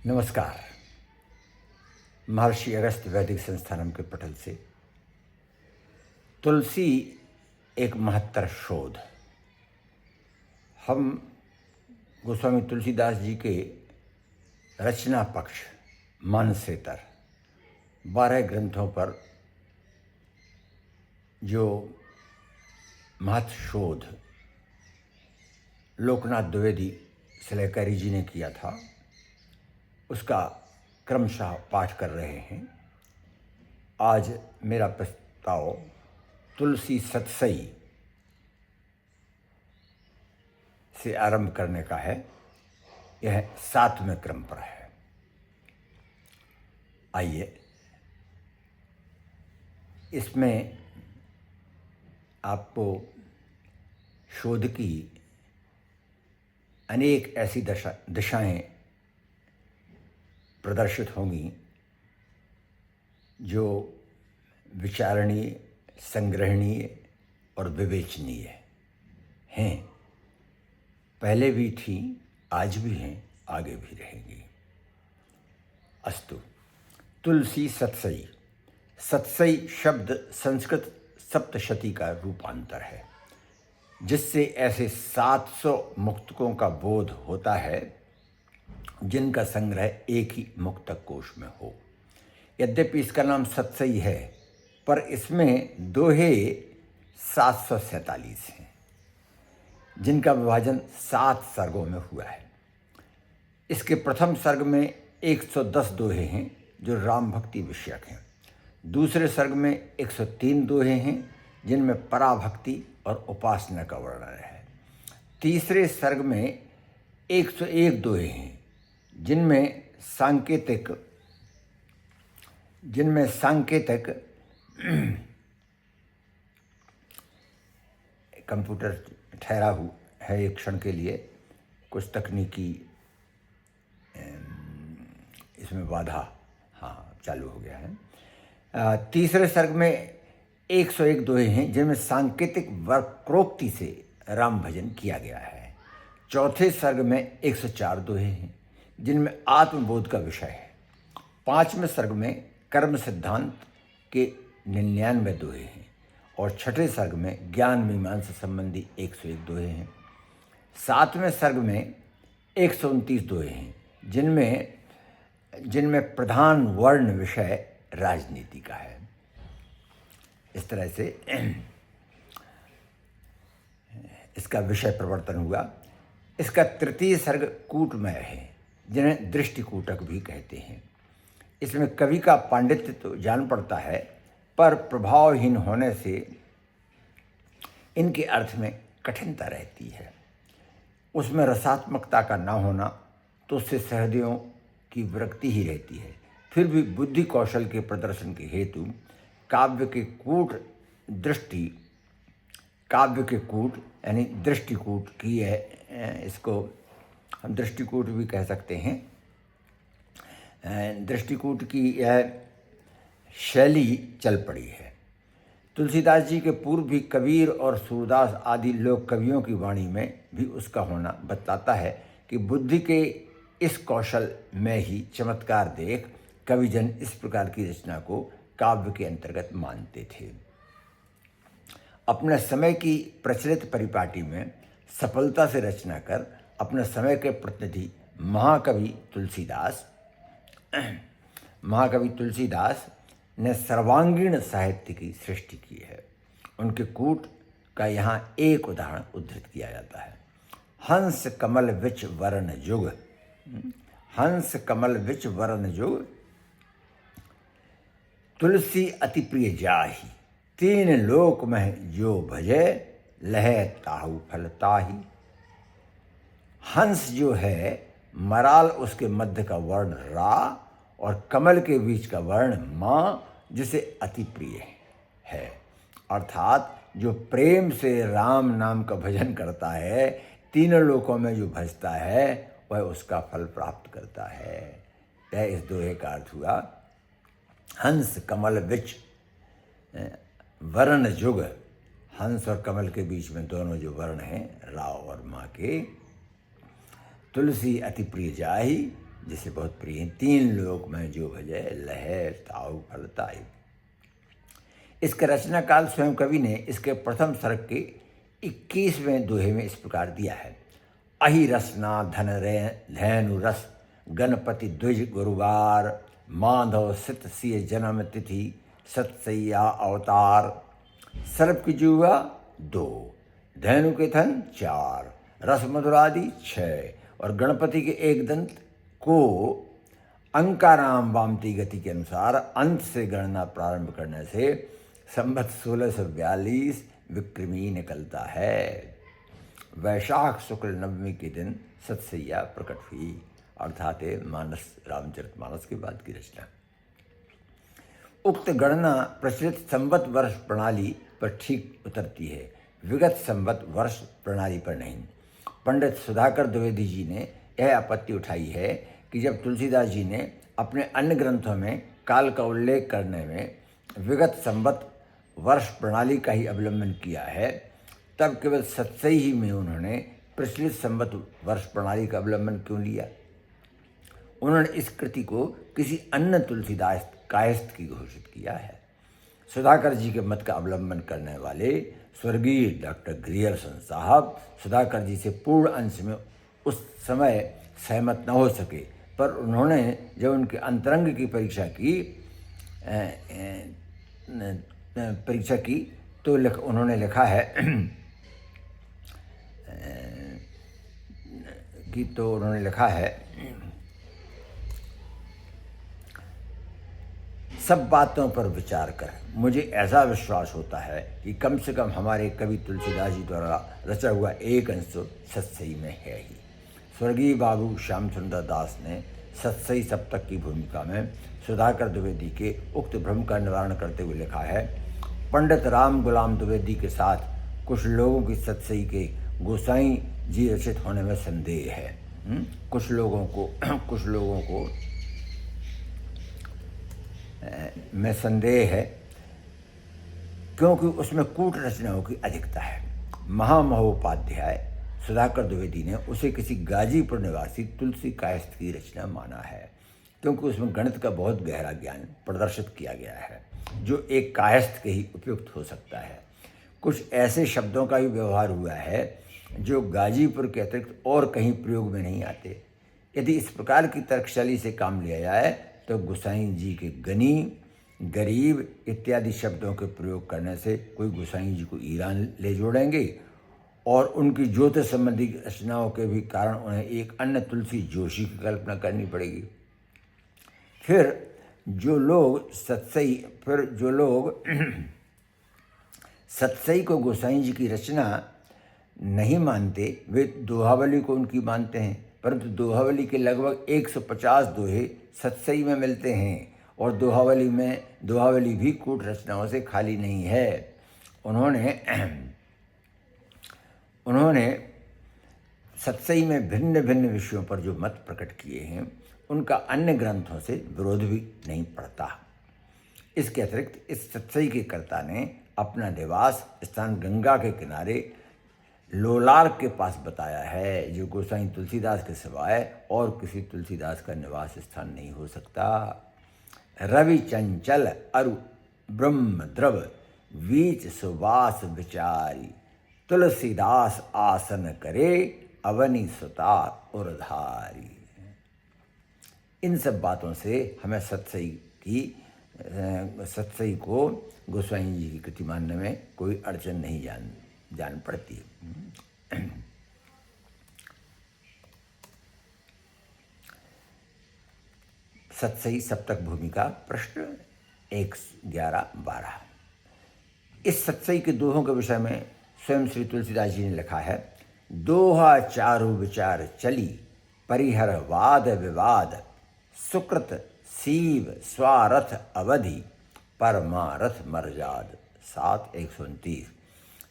नमस्कार। महर्षि अगस्त वैदिक संस्थानम के पटल से तुलसी एक महत्तर शोध। हम गोस्वामी तुलसीदास जी के रचना पक्ष मानसेतर 12 ग्रंथों पर जो महत् शोध लोकनाथ द्विवेदी सलेकरी जी ने किया था, उसका क्रमशः पाठ कर रहे हैं। आज मेरा प्रस्ताव तुलसी सतसई से आरंभ करने का है। यह 7वें क्रम पर है। आइए, इसमें आपको शोध की अनेक ऐसी दिशाएं प्रदर्शित होंगी जो विचारणीय, संग्रहणीय और विवेचनीय हैं। पहले भी थी, आज भी हैं, आगे भी रहेंगी। अस्तु। तुलसी सतसई। सतसई शब्द संस्कृत सप्तशती का रूपांतर है, जिससे ऐसे 700 मुक्तकों का बोध होता है जिनका संग्रह एक ही मुक्तक कोश में हो। यद्यपि इसका नाम सतसई है, पर इसमें दोहे 747 हैं, जिनका विभाजन 7 सर्गों में हुआ है। इसके प्रथम सर्ग में 110 दोहे हैं जो राम भक्ति विषयक हैं। दूसरे सर्ग में 103 दोहे हैं जिनमें पराभक्ति और उपासना का वर्णन है। तीसरे सर्ग में 101 दोहे हैं जिनमें सांकेतिक कंप्यूटर ठहरा हुआ है एक क्षण के लिए, कुछ तकनीकी इसमें बाधा चालू हो गया है। तीसरे सर्ग में 101 दोहे हैं जिनमें सांकेतिक वक्रोक्ति से राम भजन किया गया है। चौथे सर्ग में 104 दोहे हैं जिनमें आत्मबोध का विषय है। 5वें सर्ग में कर्म सिद्धांत के 99 दोहे हैं और छठे सर्ग में ज्ञान मीमांसा संबंधी 101 दोहे हैं। 7वें सर्ग में 129 दोहे हैं जिनमें प्रधान वर्ण विषय राजनीति का है। इस तरह से इसका विषय प्रवर्तन हुआ। इसका तृतीय सर्ग कूटमय है, जिन्हें दृष्टिकूटक भी कहते हैं। इसमें कवि का पांडित्य तो जान पड़ता है, पर प्रभावहीन होने से इनके अर्थ में कठिनता रहती है। उसमें रसात्मकता का न होना तो उससे सहृदयों की विरक्ति ही रहती है। फिर भी बुद्धि कौशल के प्रदर्शन के हेतु काव्य के कूट यानी दृष्टिकूट की है, इसको हम दृष्टिकूट भी कह सकते हैं। दृष्टिकूट की यह शैली चल पड़ी है। तुलसीदास जी के पूर्व भी कबीर और सूरदास आदि लोक कवियों की वाणी में भी उसका होना बतलाता है कि बुद्धि के इस कौशल में ही चमत्कार देख कविजन इस प्रकार की रचना को काव्य के अंतर्गत मानते थे। अपने समय की प्रचलित परिपाटी में सफलता से रचना कर अपने समय के प्रतिनिधि महाकवि तुलसीदास ने सर्वांगीण साहित्य की सृष्टि की है। उनके कूट का यहाँ एक उदाहरण उद्धृत किया जाता है। हंस कमल विच वरण जुग तुलसी अति प्रिय जाहि, 3 लोक में जो भजे लहे ताहु फल ताहि। हंस जो है, मराल उसके मध्य का वर्ण रा और कमल के बीच का वर्ण माँ, जिसे अति प्रिय है। अर्थात जो प्रेम से राम नाम का भजन करता है, 3 लोकों में जो भजता है, वह उसका फल प्राप्त करता है। यह इस दोहे का अर्थ हुआ। हंस कमल विच वर्ण जुग, हंस और कमल के बीच में दोनों जो वर्ण हैं, रा और माँ के, तुलसी अति प्रिय जाहि, जिसे बहुत प्रिय हैं। तीन लोक में जो भजे लहे ताऊ फलताई। इसका रचना काल स्वयं कवि ने इसके प्रथम सर्ग के 21वें दोहे में इस प्रकार दिया है। अहि रसना धन धैनु रस गणपति द्विज गुरुवार माधव सित सिय जन्म तिथि सतसैया अवतार। सर्प की जुआ 2, धैनु के थन 4, रस मधुरादि 6 और गणपति के एक दंत को अंकाराम वामती गति के अनुसार अंत से गणना प्रारंभ करने से संवत 1642 विक्रमी निकलता है। वैशाख शुक्ल नवमी के दिन सतसैया प्रकट हुई, अर्थात मानस रामचरितमानस के बाद की रचना। उक्त गणना प्रचलित संवत वर्ष प्रणाली पर ठीक उतरती है, विगत संवत वर्ष प्रणाली पर नहीं। पंडित सुधाकर द्विवेदी जी ने यह आपत्ति उठाई है कि जब तुलसीदास जी ने अपने अन्य ग्रंथों में काल का उल्लेख करने में विगत संवत वर्ष प्रणाली का ही अवलंबन किया है, तब केवल सतसई ही में उन्होंने प्रचलित संवत वर्ष प्रणाली का अवलंबन क्यों लिया? उन्होंने इस कृति को किसी अन्य तुलसीदास कायस्थ की घोषित किया है। सुधाकर जी के मत का अवलंबन करने वाले स्वर्गीय डॉक्टर ग्रियर्सन साहब सुधाकर जी से पूर्ण अंश में उस समय सहमत न हो सके, पर उन्होंने जब उनके अंतरंग की परीक्षा की तो उन्होंने लिखा है सब बातों पर विचार कर मुझे ऐसा विश्वास होता है कि कम से कम हमारे कवि तुलसीदास जी द्वारा रचा हुआ एक अंश तो सतसई में है ही। स्वर्गीय बाबू श्याम सुंदर दास ने सतसई सप्तक की भूमिका में सुधाकर द्विवेदी के उक्त भ्रम का निवारण करते हुए लिखा है, पंडित राम गुलाम द्विवेदी के साथ कुछ लोगों की सतसई के गोसाई जी रचित होने में संदेह है। कुछ लोगों को में संदेह है क्योंकि उसमें कूट रचनाओं की अधिकता है। महामहोपाध्याय सुधाकर द्विवेदी ने उसे किसी गाजीपुर निवासी तुलसी कायस्थ की रचना माना है, क्योंकि उसमें गणित का बहुत गहरा ज्ञान प्रदर्शित किया गया है जो एक कायस्थ के ही उपयुक्त हो सकता है। कुछ ऐसे शब्दों का भी व्यवहार हुआ है जो गाजीपुर के अतिरिक्त और कहीं प्रयोग में नहीं आते। यदि इस प्रकार की तर्कशैली से काम लिया जाए तो गोसाई जी के गनी, गरीब इत्यादि शब्दों के प्रयोग करने से कोई गोसाई जी को ईरान ले जोड़ेंगे और उनकी ज्योतिष संबंधी रचनाओं के भी कारण उन्हें एक अन्य तुलसी जोशी की कल्पना करनी पड़ेगी। फिर जो लोग सतसई को गोसाई जी की रचना नहीं मानते, वे दोहावली को उनकी मानते हैं, परंतु दोहावली के लगभग 150 दोहे सतसई में मिलते हैं और दोहावली भी कूट रचनाओं से खाली नहीं है। उन्होंने सतसई में भिन्न भिन्न विषयों पर जो मत प्रकट किए हैं उनका अन्य ग्रंथों से विरोध भी नहीं पड़ता। इसके अतिरिक्त इस सतसई के कर्ता ने अपना निवास स्थान गंगा के किनारे लोलार के पास बताया है, जो गोसाई तुलसीदास के सिवाय और किसी तुलसीदास का निवास स्थान नहीं हो सकता। रवि चंचल अरु ब्रह्म द्रव बीच सुवास विचारी तुलसीदास आसन करे अवनी सुता उरधारी। इन सब बातों से हमें सतसई को गोस्वामी जी की कृति मानने में कोई अड़चन नहीं जान पड़ती। सतसई सप्तक भूमिका प्रश्न 11-12। इस सतसई के दोहों के विषय में स्वयं श्री तुलसीदास जी ने लिखा है, दोहा चारु विचार चली परिहर वाद विवाद सुकृत सीव स्वारथ अवधि परमारथ मरजाद। 7-129।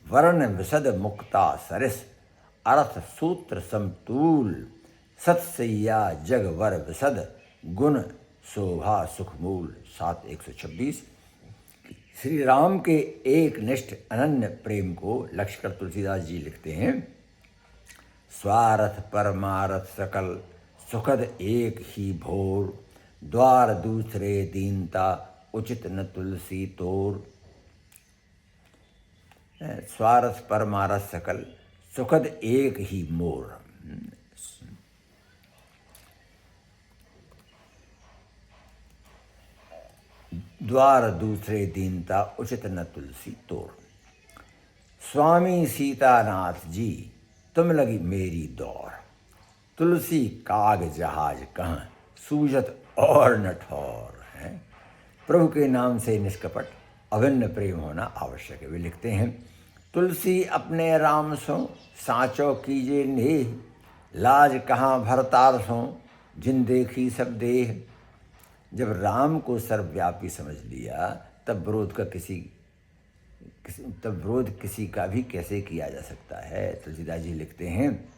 वर्ण विशद मुक्ता सरिस अर्थ सूत्र समतूल सतसैया जगवर विशद गुण शोभा सुखमूल। 7-126। श्री राम के एक निष्ठ अनन्य प्रेम को लक्ष्य कर तुलसीदास जी लिखते हैं, स्वार्थ परमारथ सकल सुखद एक ही भोर, द्वार दूसरे दीनता, उचित न तुलसी तोर। स्वारस परमारस सकल, सुखद एक ही मोर। द्वार दूसरे दीनता, उचित न तुलसी तोर। स्वामी सीतानाथ जी, तुम लगी मेरी दौर, तुलसी काग जहाज कहाँ, सूझत और न ठौर है। प्रभु के नाम से निष्कपट अभिन्न प्रेम होना आवश्यक है। वे लिखते हैं, तुलसी अपने राम सो, साँचो कीजे नेह, लाज कहाँ भरतार सो, जिन देखी सब देह। जब राम को सर्वव्यापी समझ लिया तब विरोध किसी का भी कैसे किया जा सकता है। तुलसीदास जी लिखते हैं,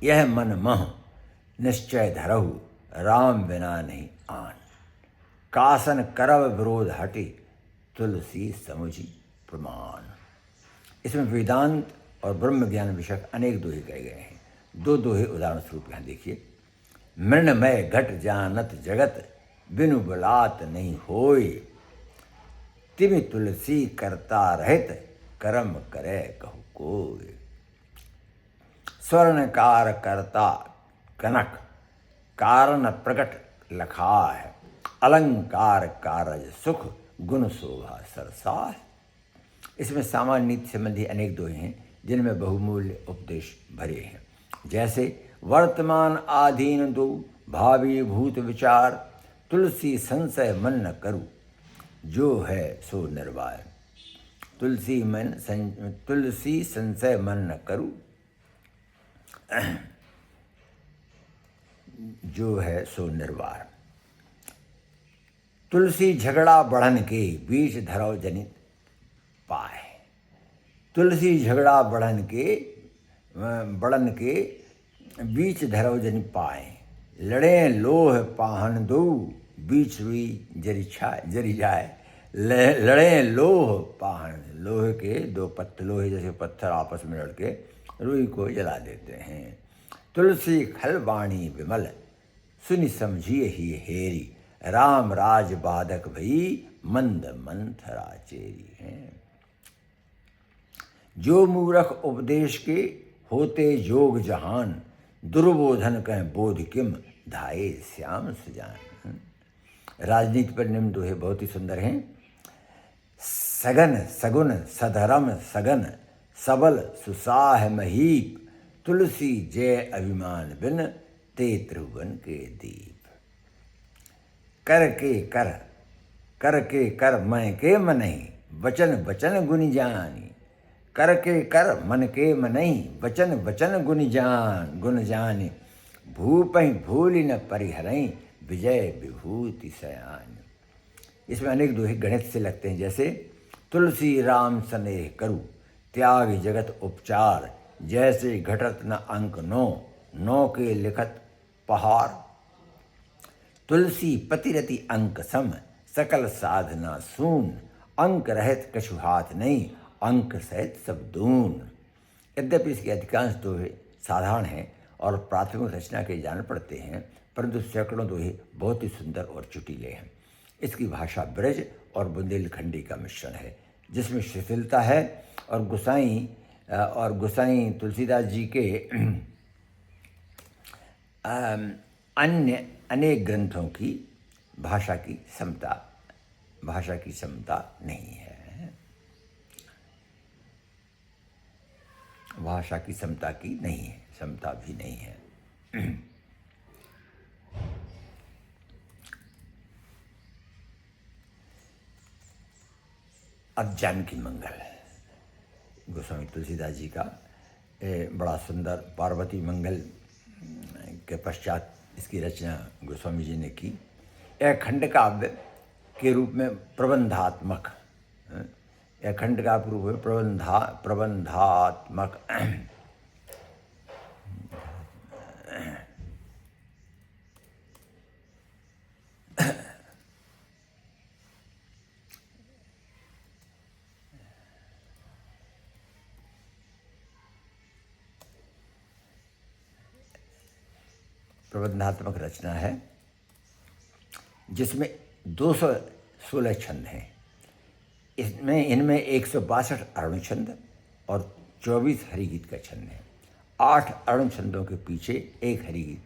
यह मन मह निश्चय धरहु, राम बिना नहीं आन, कासन करव विरोध हटे, तुलसी समुझी प्रमाण। इसमें वेदांत और ब्रह्म ज्ञान विषयक अनेक दोहे कहे गए हैं। दो दोहे उदाहरण स्वरूप यहाँ देखिए। मृणमय घट जानत जगत, बिनु बुलात नहीं होय, तिमि तुलसी करता रहित, कर्म करे कहु कोय। स्वर्णकार करता कनक, कारण प्रकट लखा है, अलंकार कारज सुख, गुण शोभा सरसा है। इसमें सामान्य नीति संबंधी अनेक दोहे हैं जिनमें बहुमूल्य उपदेश भरे हैं। जैसे वर्तमान आधीन दो, भावी भूत विचार, तुलसी संशय मन न करूं, जो है सो निर्वाय। तुलसी संशय मन न करूं, जो है सो निर्वाय। तुलसी झगड़ा बढ़न के, बीच धरव जनित पाए। तुलसी झगड़ा बढ़न के बीच धरव जनि पाए, लड़े लोह पाहन दो, बीच रुई जरी जाए। लड़े लोह पाहन, लोहे के दो पत्थर, लोहे जैसे पत्थर आपस में लड़के रुई को जला देते हैं। तुलसी खलवाणी विमल, सुनि समझिए ही हेरी, राम राज बाधक भई, मंद मंथरा चेरी हैं। जो मूर्ख उपदेश के होते जोग जहान, दुर्बोधन कह बोध किम, धाये श्याम सुजान। राजनीति पर निम्न दोहे बहुत ही सुंदर हैं। सगन सगुन सधर्म सगन, सबल सुसाह महीप, तुलसी जय अभिमान बिन, ते त्रिभुवन के दीप। कर के मैं के मनहि, वचन वचन गुनि जानी। कर के कर मन के मनहि, वचन वचन गुनि जानी। भूपहि भूलि न परिहरहि, विजय विभूति सयान। इसमें अनेक दोहे गणित से लगते हैं। जैसे तुलसी राम स्नेह करु, त्याग जगत उपचार, जैसे घटत न अंक नौ के लिखत पहाड़। तुलसी पतिरति अंक सम, सकल साधना सून, अंक रहित कछु हाथ नहीं, अंक सहित सब दून। यद्यपि इसके अधिकांश दोहे साधारण हैं और प्राथमिक रचना के जान पड़ते हैं, परंतु सैकड़ों दोहे बहुत ही सुंदर और चुटीले हैं। इसकी भाषा ब्रज और बुंदेलखंडी का मिश्रण है, जिसमें शिथिलता है और गोसाई तुलसीदास जी के अन्य अनेक ग्रंथों की भाषा की क्षमता नहीं है। भाषा की क्षमता की नहीं है, क्षमता भी नहीं है। अब जानकी मंगल गोस्वामी तुलसीदास जी का बड़ा सुंदर पार्वती मंगल के पश्चात इसकी रचना गोस्वामी जी ने की। यह खंड काव्य के रूप में प्रबंधात्मक, यह खंड काव्य के रूप में प्रबंधात्मक प्रबंधात्मक रचना है जिसमें 216 छंद हैं। इनमें 162 अरुण छंद और 24 हरिगीत का छंद है। 8 अरुण छंदों के पीछे एक हरिगीत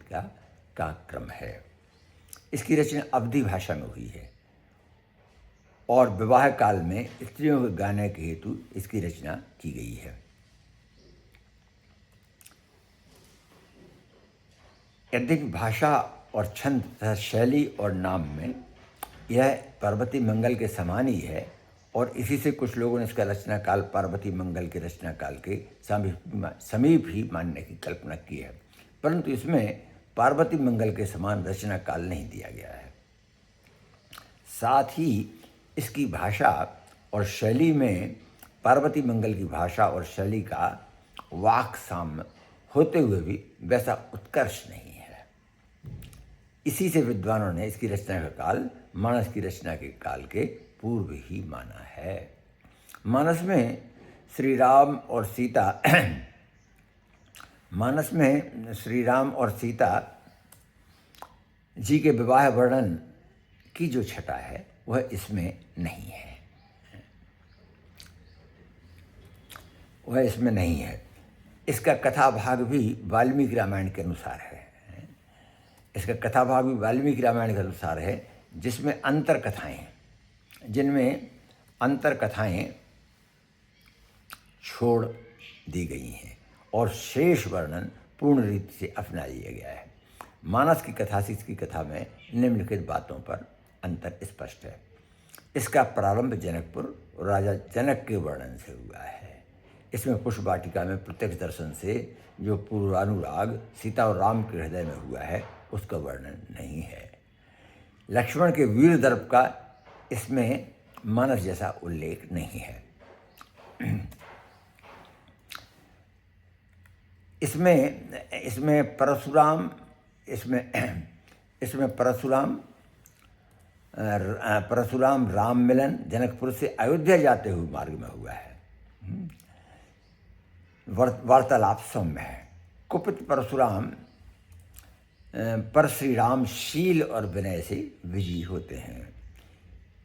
का क्रम है। इसकी रचना अवधी भाषा में हुई है और विवाह काल में स्त्रियों के गाने के हेतु इसकी रचना की गई है। यद्यपि भाषा और छंद तथा शैली और नाम में यह पार्वती मंगल के समान ही है और इसी से कुछ लोगों ने इसका रचना काल पार्वती मंगल के रचना काल के समीप ही मानने की कल्पना की है, परंतु इसमें पार्वती मंगल के समान रचना काल नहीं दिया गया है। साथ ही इसकी भाषा और शैली में पार्वती मंगल की भाषा और शैली का वाक साम्य होते हुए भी वैसा उत्कर्ष नहीं है। इसी से विद्वानों ने इसकी रचना का काल मानस की रचना के काल के पूर्व ही माना है। मानस में श्री राम और सीता जी के विवाह वर्णन की जो छटा है वह इसमें नहीं है। इसका कथा भाग भी वाल्मीकि रामायण के अनुसार है। जिसमें अंतर कथाएं हैं, जिनमें अंतर कथाएं छोड़ दी गई हैं और शेष वर्णन पूर्ण रीति से अपना लिया गया है। मानस की कथा से इसकी कथा में निम्नलिखित बातों पर अंतर स्पष्ट है। इसका प्रारंभ जनकपुर और राजा जनक के वर्णन से हुआ है। इसमें पुष्प वाटिका में प्रत्यक्ष दर्शन से जो पूर्वानुराग सीता और राम के हृदय में हुआ है उसका वर्णन नहीं है। लक्ष्मण के वीर दर्प का इसमें मानस जैसा उल्लेख नहीं है। इसमें परशुराम राम मिलन जनकपुर से अयोध्या जाते हुए मार्ग में हुआ है। वार्तालाप सौम्य है। कुपित परशुराम पर श्री राम शील और विनय से विजयी होते हैं।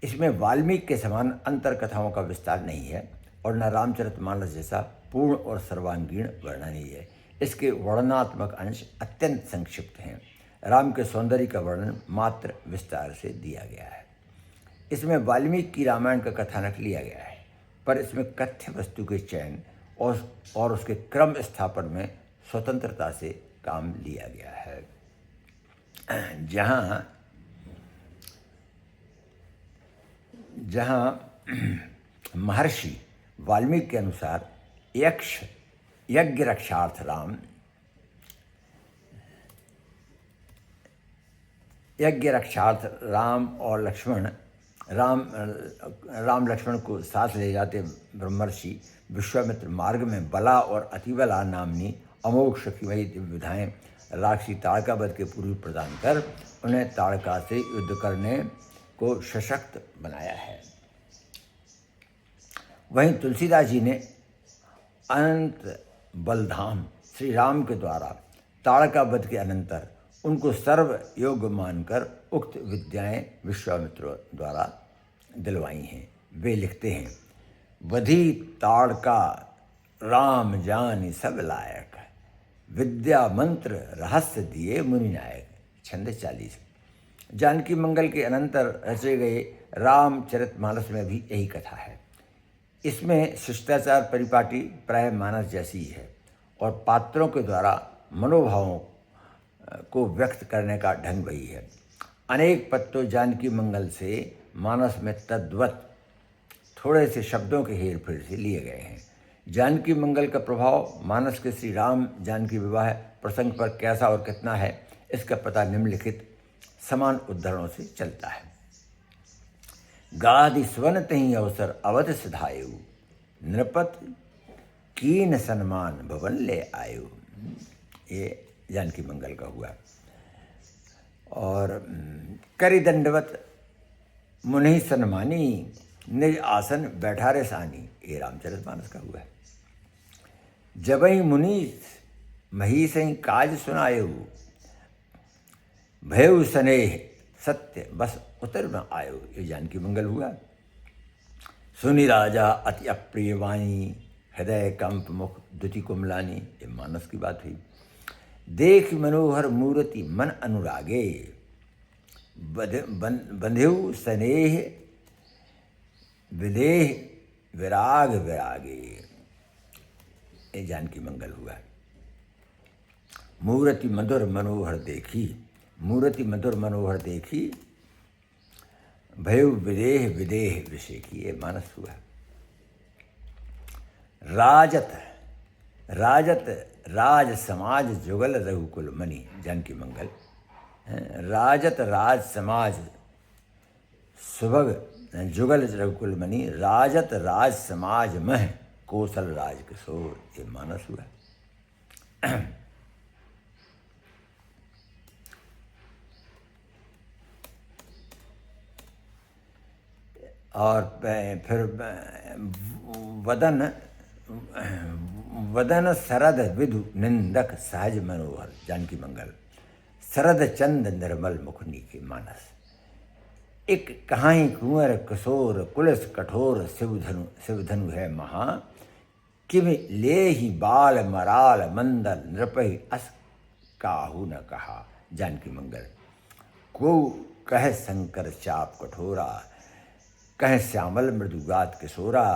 इसमें वाल्मीकि के समान अंतर कथाओं का विस्तार नहीं है और न रामचरितमानस जैसा पूर्ण और सर्वांगीण वर्णन ही है। इसके वर्णनात्मक अंश अत्यंत संक्षिप्त हैं। राम के सौंदर्य का वर्णन मात्र विस्तार से दिया गया है। इसमें वाल्मीकि की रामायण का कथानक लिया गया है, पर इसमें कथ्य वस्तु के चयन और उसके क्रम स्थापन में स्वतंत्रता से काम लिया गया है। जहाँ महर्षि वाल्मीकि के अनुसार यज्ञ रक्षार्थ राम और राम लक्ष्मण को साथ ले जाते ब्रह्मर्षि विश्वामित्र मार्ग में बला और अतिबला नामनी अमोघ शक्तिमयी दिव्य विधाएं राक्षसी ताड़का वध के पूर्व प्रदान कर उन्हें ताड़का से युद्ध करने को सशक्त बनाया है। वहीं तुलसीदास जी ने अनंत बलधाम श्री राम के द्वारा ताड़का वध के अनंतर उनको सर्व योग्य मानकर उक्त विद्याएं विश्वामित्र द्वारा दिलवाई हैं। वे लिखते हैं, वधी ताड़का राम जानि सब लायक, विद्या मंत्र रहस्य दिए मुनि नायक। छंद 40। जानकी मंगल के अनंतर रचे गए रामचरितमानस में भी यही कथा है। इसमें शिष्टाचार परिपाटी प्राय मानस जैसी है और पात्रों के द्वारा मनोभावों को व्यक्त करने का ढंग वही है। अनेक पत्तों जानकी मंगल से मानस में तद्वत थोड़े से शब्दों के हेर फेर से लिए गए हैं। जानकी मंगल का प्रभाव मानस के श्री राम जानकी विवाह प्रसंग पर कैसा और कितना है, इसका पता निम्नलिखित समान उद्धरणों से चलता है। गाधि स्वन तहीं अवसर अवध सिधायु, नृपत कीन सन्मान भवन ले आयु। ये जानकी मंगल का हुआ। और करि दंडवत मुनि सन्मानी, निज आसन बैठारे सानी। ये रामचरितमानस का हुआ है। जबहि मुनि मही सही काज सुनायु, भयउ स्नेह सत्य बस उतर न आयो, ये जानकी मंगल हुआ। सुनि राजा अति अप्रिय वाणी, हृदय कंप मुख दुति कुमलानी, ये मानस की बात हुई। देख मनोहर मूर्ति मन अनुरागे, बंधेउ स्नेह विदेह विराग विरागे, ये जानकी मंगल हुआ। मूर्ति मधुर मनोहर देखी, मूर्ति मधुर मनोहर देखी, भयउ विदेह विदेह विषेकी, ये मानस हुआ। राजत राजत राज समाज जुगल रघुकुल मणि, जानकी मंगल। राजत राज समाज सुभग जुगल रघुकुल मणि, राजत राज समाज मह कौशल राज किशोर, ये मानस हुआ। और फिर वदन शरद विधु निंदक सहज मनोहर, जानकी मंगल। शरद चंद निर्मल मुखनी के मानस। एक कहाई कुंवर किशोर कुलस कठोर, शिवधनु है महा, किम ले ही बाल मराल मंदर नृपहि अस काहू न कहा, जानकी मंगल। को कह शंकर चाप कठोरा, कह श्यामल मृदुगात किशोरा,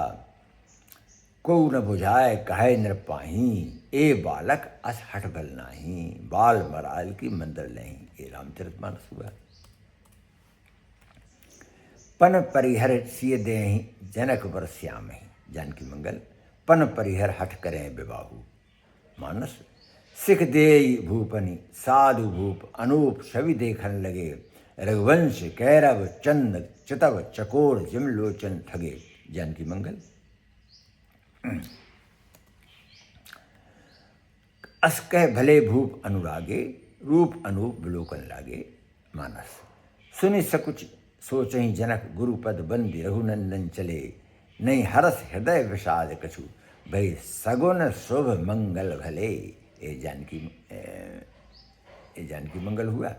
को न बुझाए कहे नृपाही, ए बालक अस हठ बल नाही, बाल मराल की मंदर नहीं, ये रामचरितमानस हुआ। पन परिहर सिय देहि जनक बर श्यामहि, जानकी मंगल। पन परिहर हठ करें विबाहु, मानस। सिख देई भूपनि साधु भूप, अनूप छवि देखन लगे, रघुवंश कैरव चंद चितव चकोर जिमलोचन ठगे, जानकी मंगल। अस कह भले भूप अनुरागे, रूप अनूप विलोकन लागे, मानस। सुनि सकुच सोचहि जनक, गुरुपद बंदी रघुनंदन चले, नहीं हरस हृदय विषाद कछु, भई सगुन शुभ मंगल भले, ये जानकी मंगल हुआ।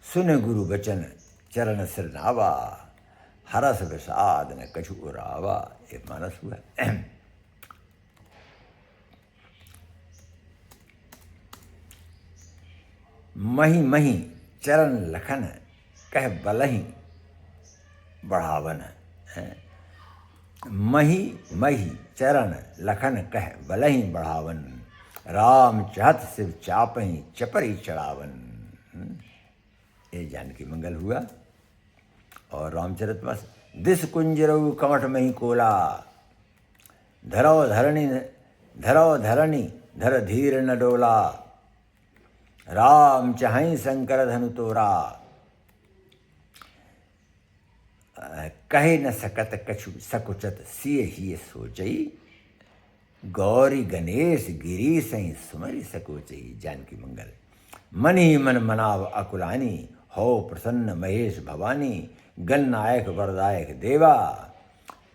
सुन गुरु वचन चरण सिर नावा, हरस विषाद न कछु उरावा, ये मानस हुआ। मही मही चरण लखन, कह बलहि बढ़ावन, मही मही चरण लखन कह बलहि बढ़ावन, राम चाहत शिव चापहि चपरी चढ़ावन, ये जानकी मंगल हुआ। और रामचरितमानस। दिस कुंजरऊ कमठ मही कोला, धरो धरणी धर धीर न डोला, राम चाहई शंकर धनु तोरा, कहे न सकत कछु सकुचत सिय ही सोचई, गौरी गणेश गिरी सही सुमरि सकोचई, जानकी मंगल। मन ही मन मनाव अकुलानी, हो प्रसन्न महेश भवानी, गणनायक वरदायक देवा,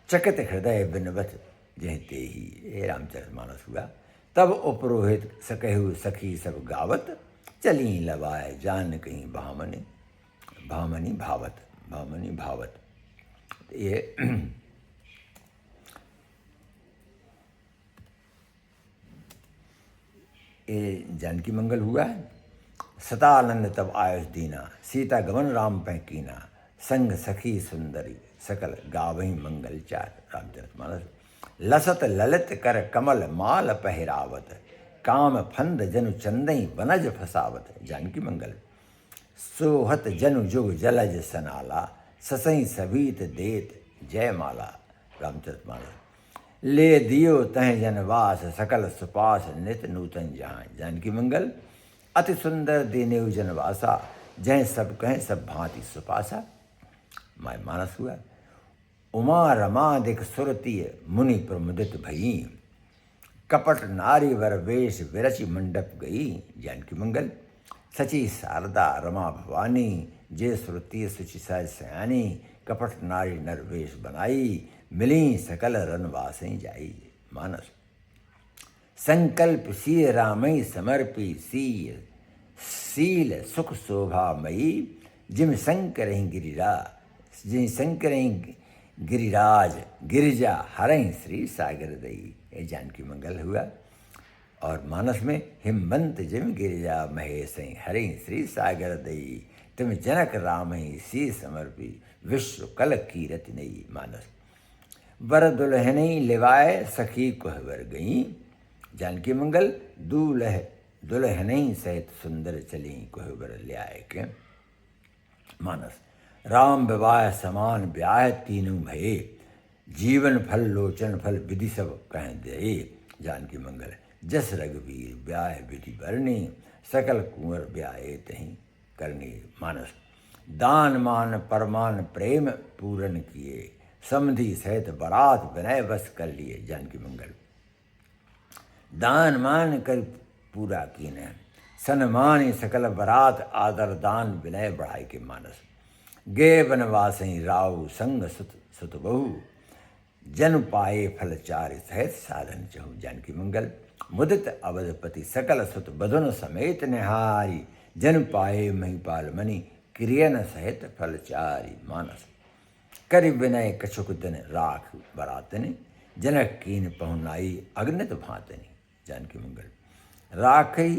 चकित हृदय बिनवत जह ते ही, ये रामचरितमानस हुआ। तब उपरोहित सकहु सखी सब गावत, चली लवाए जान कहीं भामनी भावत, ये जानकी मंगल हुआ है। सतानंद तब आयुष दीना, सीता गमन राम पैकीना, संग सखी सुंदरी सकल गावही मंगल चार, रामचरितमानस। लसत ललित कर कमल माल पहरावत, काम फंद जनु चंदई वनज फसावत, जानकी मंगल। सोहत जनु जुग जलज सनाला, ससई सभीत देत जयमाला, रामचरितमानस। ले दियो तह जनवास, सकल सुपास नित नूतन जहाँ, जानकी मंगल। अति सुंदर देनेऊ जनवासा, जय सब कहें सब भांति सुपासा, मानस हुआ। उमा रमा दिख सुरतीय मुनि प्रमुदित भई, कपट नारी वर वेश विरचि मंडप गई, जानकी मंगल। सची शारदा रमा भवानी, जे सुरतीय सुचि सहज सयानी, कपट नारी नर वेश बनाई, मिली सकल रनवासई जाई, मानस। संकल्प सिय रामई समर्पी, सिय सील सुख शोभा मई, जिम शंकरहि गिरिराज, जिम शंकरहि गिरिराज, गिरिजा हरहि श्री सागर दई। ये जानकी मंगल हुआ। और मानस में हिमवंत जिम गिरिजा महेश हरि श्री सागर दई, तुम जनक राम ही सी समर्पी, विश्व कल कीरति नई। मानस बर दुल्हनई लिवाए सखी कुहबर गई, जानकी मंगल दुल्हनई सहित सुंदर चली, कुहबर ल्याए के। मानस राम विवाह समान ब्याह तीनों भये, जीवन फल लोचन फल विधि सब कह दे। जानकी मंगल जस रघुवीर ब्याह विधि बरनी, सकल कुंवर ब्याहे तहीं करनी। मानस दान मान परमान प्रेम पूरन किए, समधि सहित बरात विनय बस कर लिए। जानकी मंगल दान मान कर पूरा कीने, सन्मानी सकल बरात आदर दान विनय बढ़ाई के। मानस गे बनवासई राव संग सुत सुत बहु, जन पाए फल चारि सहित साधन चहु। जानकी मंगल मुदित अवधपति सकल सुत बधुन समेत निहारी, जन पाए महिपाल मणि क्रियन सहित फल चारि। मानस करि विनय कछुक दिन राख बरातनि, जनक कीन पहुनाई अग्नित भातनि। जानकी मंगल राखई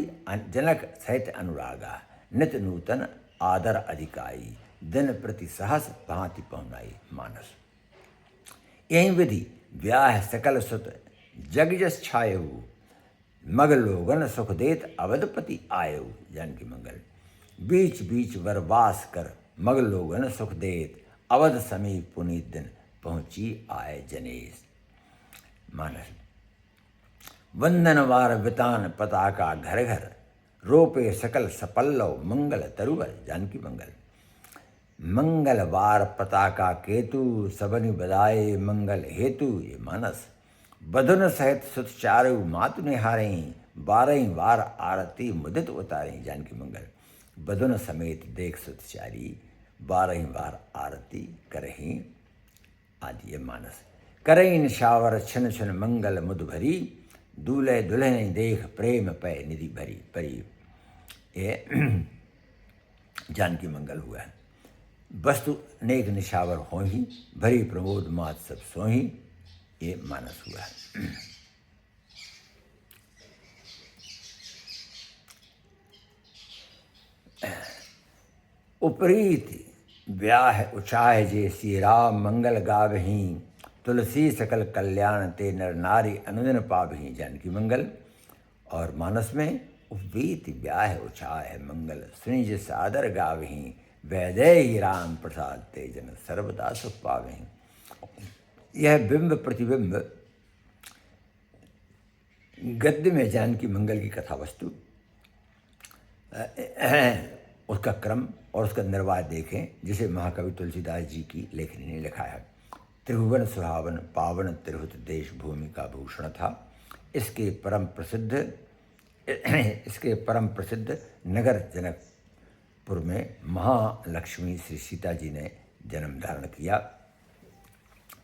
जनक सहित अनुरागा, नित नूतन आदर अधिकाई, दिन प्रति सहस भांति पहुनाई। मानस यही विधि ब्याह सकल सुत जग जस छायऊ, मग लोगन सुख देत अवधपति आयऊ। जानकी मंगल बीच बीच वरवास कर, मग लोगन सुख देत, अवध समीप पुनीत दिन पहुँची आए जनेश। मानस वंदन वार वितान पताका घर घर, रोपे सकल सपल्लव मंगल तरुवर। जानकी मंगल मंगलवार पताका केतु, सबनि बधाए मंगल हेतु। ये मानस बधुन सहित सुत चारु, मातु निहारई, बारही वार आरती मुदित उतारई। जानकी मंगल बधुन समेत देख सुत चारी, बारही वार आरती करही आदि। ये मानस करई निशावर छिन छिन मंगल मुद भरी, दूल्हे दुल्हन देख प्रेम पै निधि भरी परी। ये जानकी मंगल हुआ है। वस्तु अनेक निशावर हो ही, भरी प्रमोद मात सब सोही। ये मानस हुआ है। उपरीति ब्याह उचाह जे, श्री राम मंगल गावही, तुलसी सकल कल्याण ते नर नारी अनुदिन पावही। जानकी मंगल और मानस में उपरीति ब्याह उचाह मंगल, सुनि जिस आदर गावही, वैदेही राम प्रसाद ते जन सर्वदा सुख पावही। यह बिंब प्रतिबिंब गद्य में जानकी मंगल की कथा वस्तु, उसका क्रम और उसका निर्वाह देखें, जिसे महाकवि तुलसीदास जी की लेखनी ने लिखा है। त्रिभुवन सुहावन पावन त्रिहुत देश भूमि का भूषण था। इसके परम प्रसिद्ध नगर जनकपुर में महालक्ष्मी श्री सीता जी ने जन्म धारण किया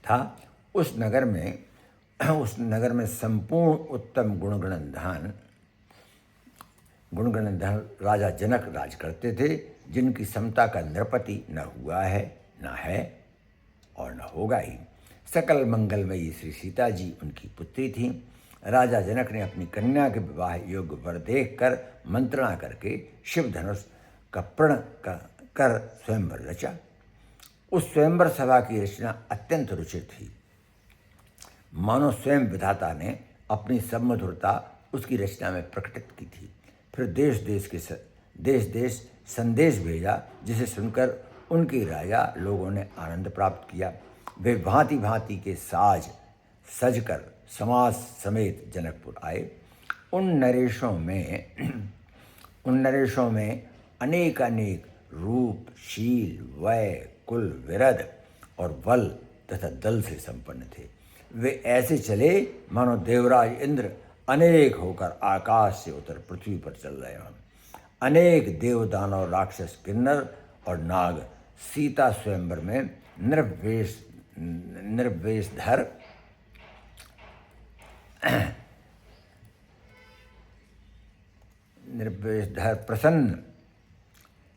था। उस नगर में संपूर्ण उत्तम गुणगणधान राजा जनक राज करते थे, जिनकी समता का नृपति न हुआ है, न है और न होगा ही। सकल मंगलमयी श्री सीता जी उनकी पुत्री थीं। राजा जनक ने अपनी कन्या के विवाह योग्य वर देख कर मंत्रणा करके शिव धनुष का प्रण कर स्वयंवर रचा। उस स्वयंवर सभा की रचना अत्यंत रुचिर थी। मानो स्वयं विधाता ने अपनी सम्मधुरता उसकी रचना में प्रकटित की थी। फिर देश देश संदेश भेजा, जिसे सुनकर उनके राजा लोगों ने आनंद प्राप्त किया। वे भांति भांति के साज सजकर समाज समेत जनकपुर आए। उन नरेशों में अनेक रूप, शील, वय, कुल, विरध और बल तथा दल से संपन्न थे। वे ऐसे चले मानो देवराज इंद्र अनेक होकर आकाश से उतर पृथ्वी पर चल रहे हों। अनेक देव दानव राक्षस किन्नर और नाग सीता स्वयंवर में निर्वेशधर निर्विधर प्रसन्न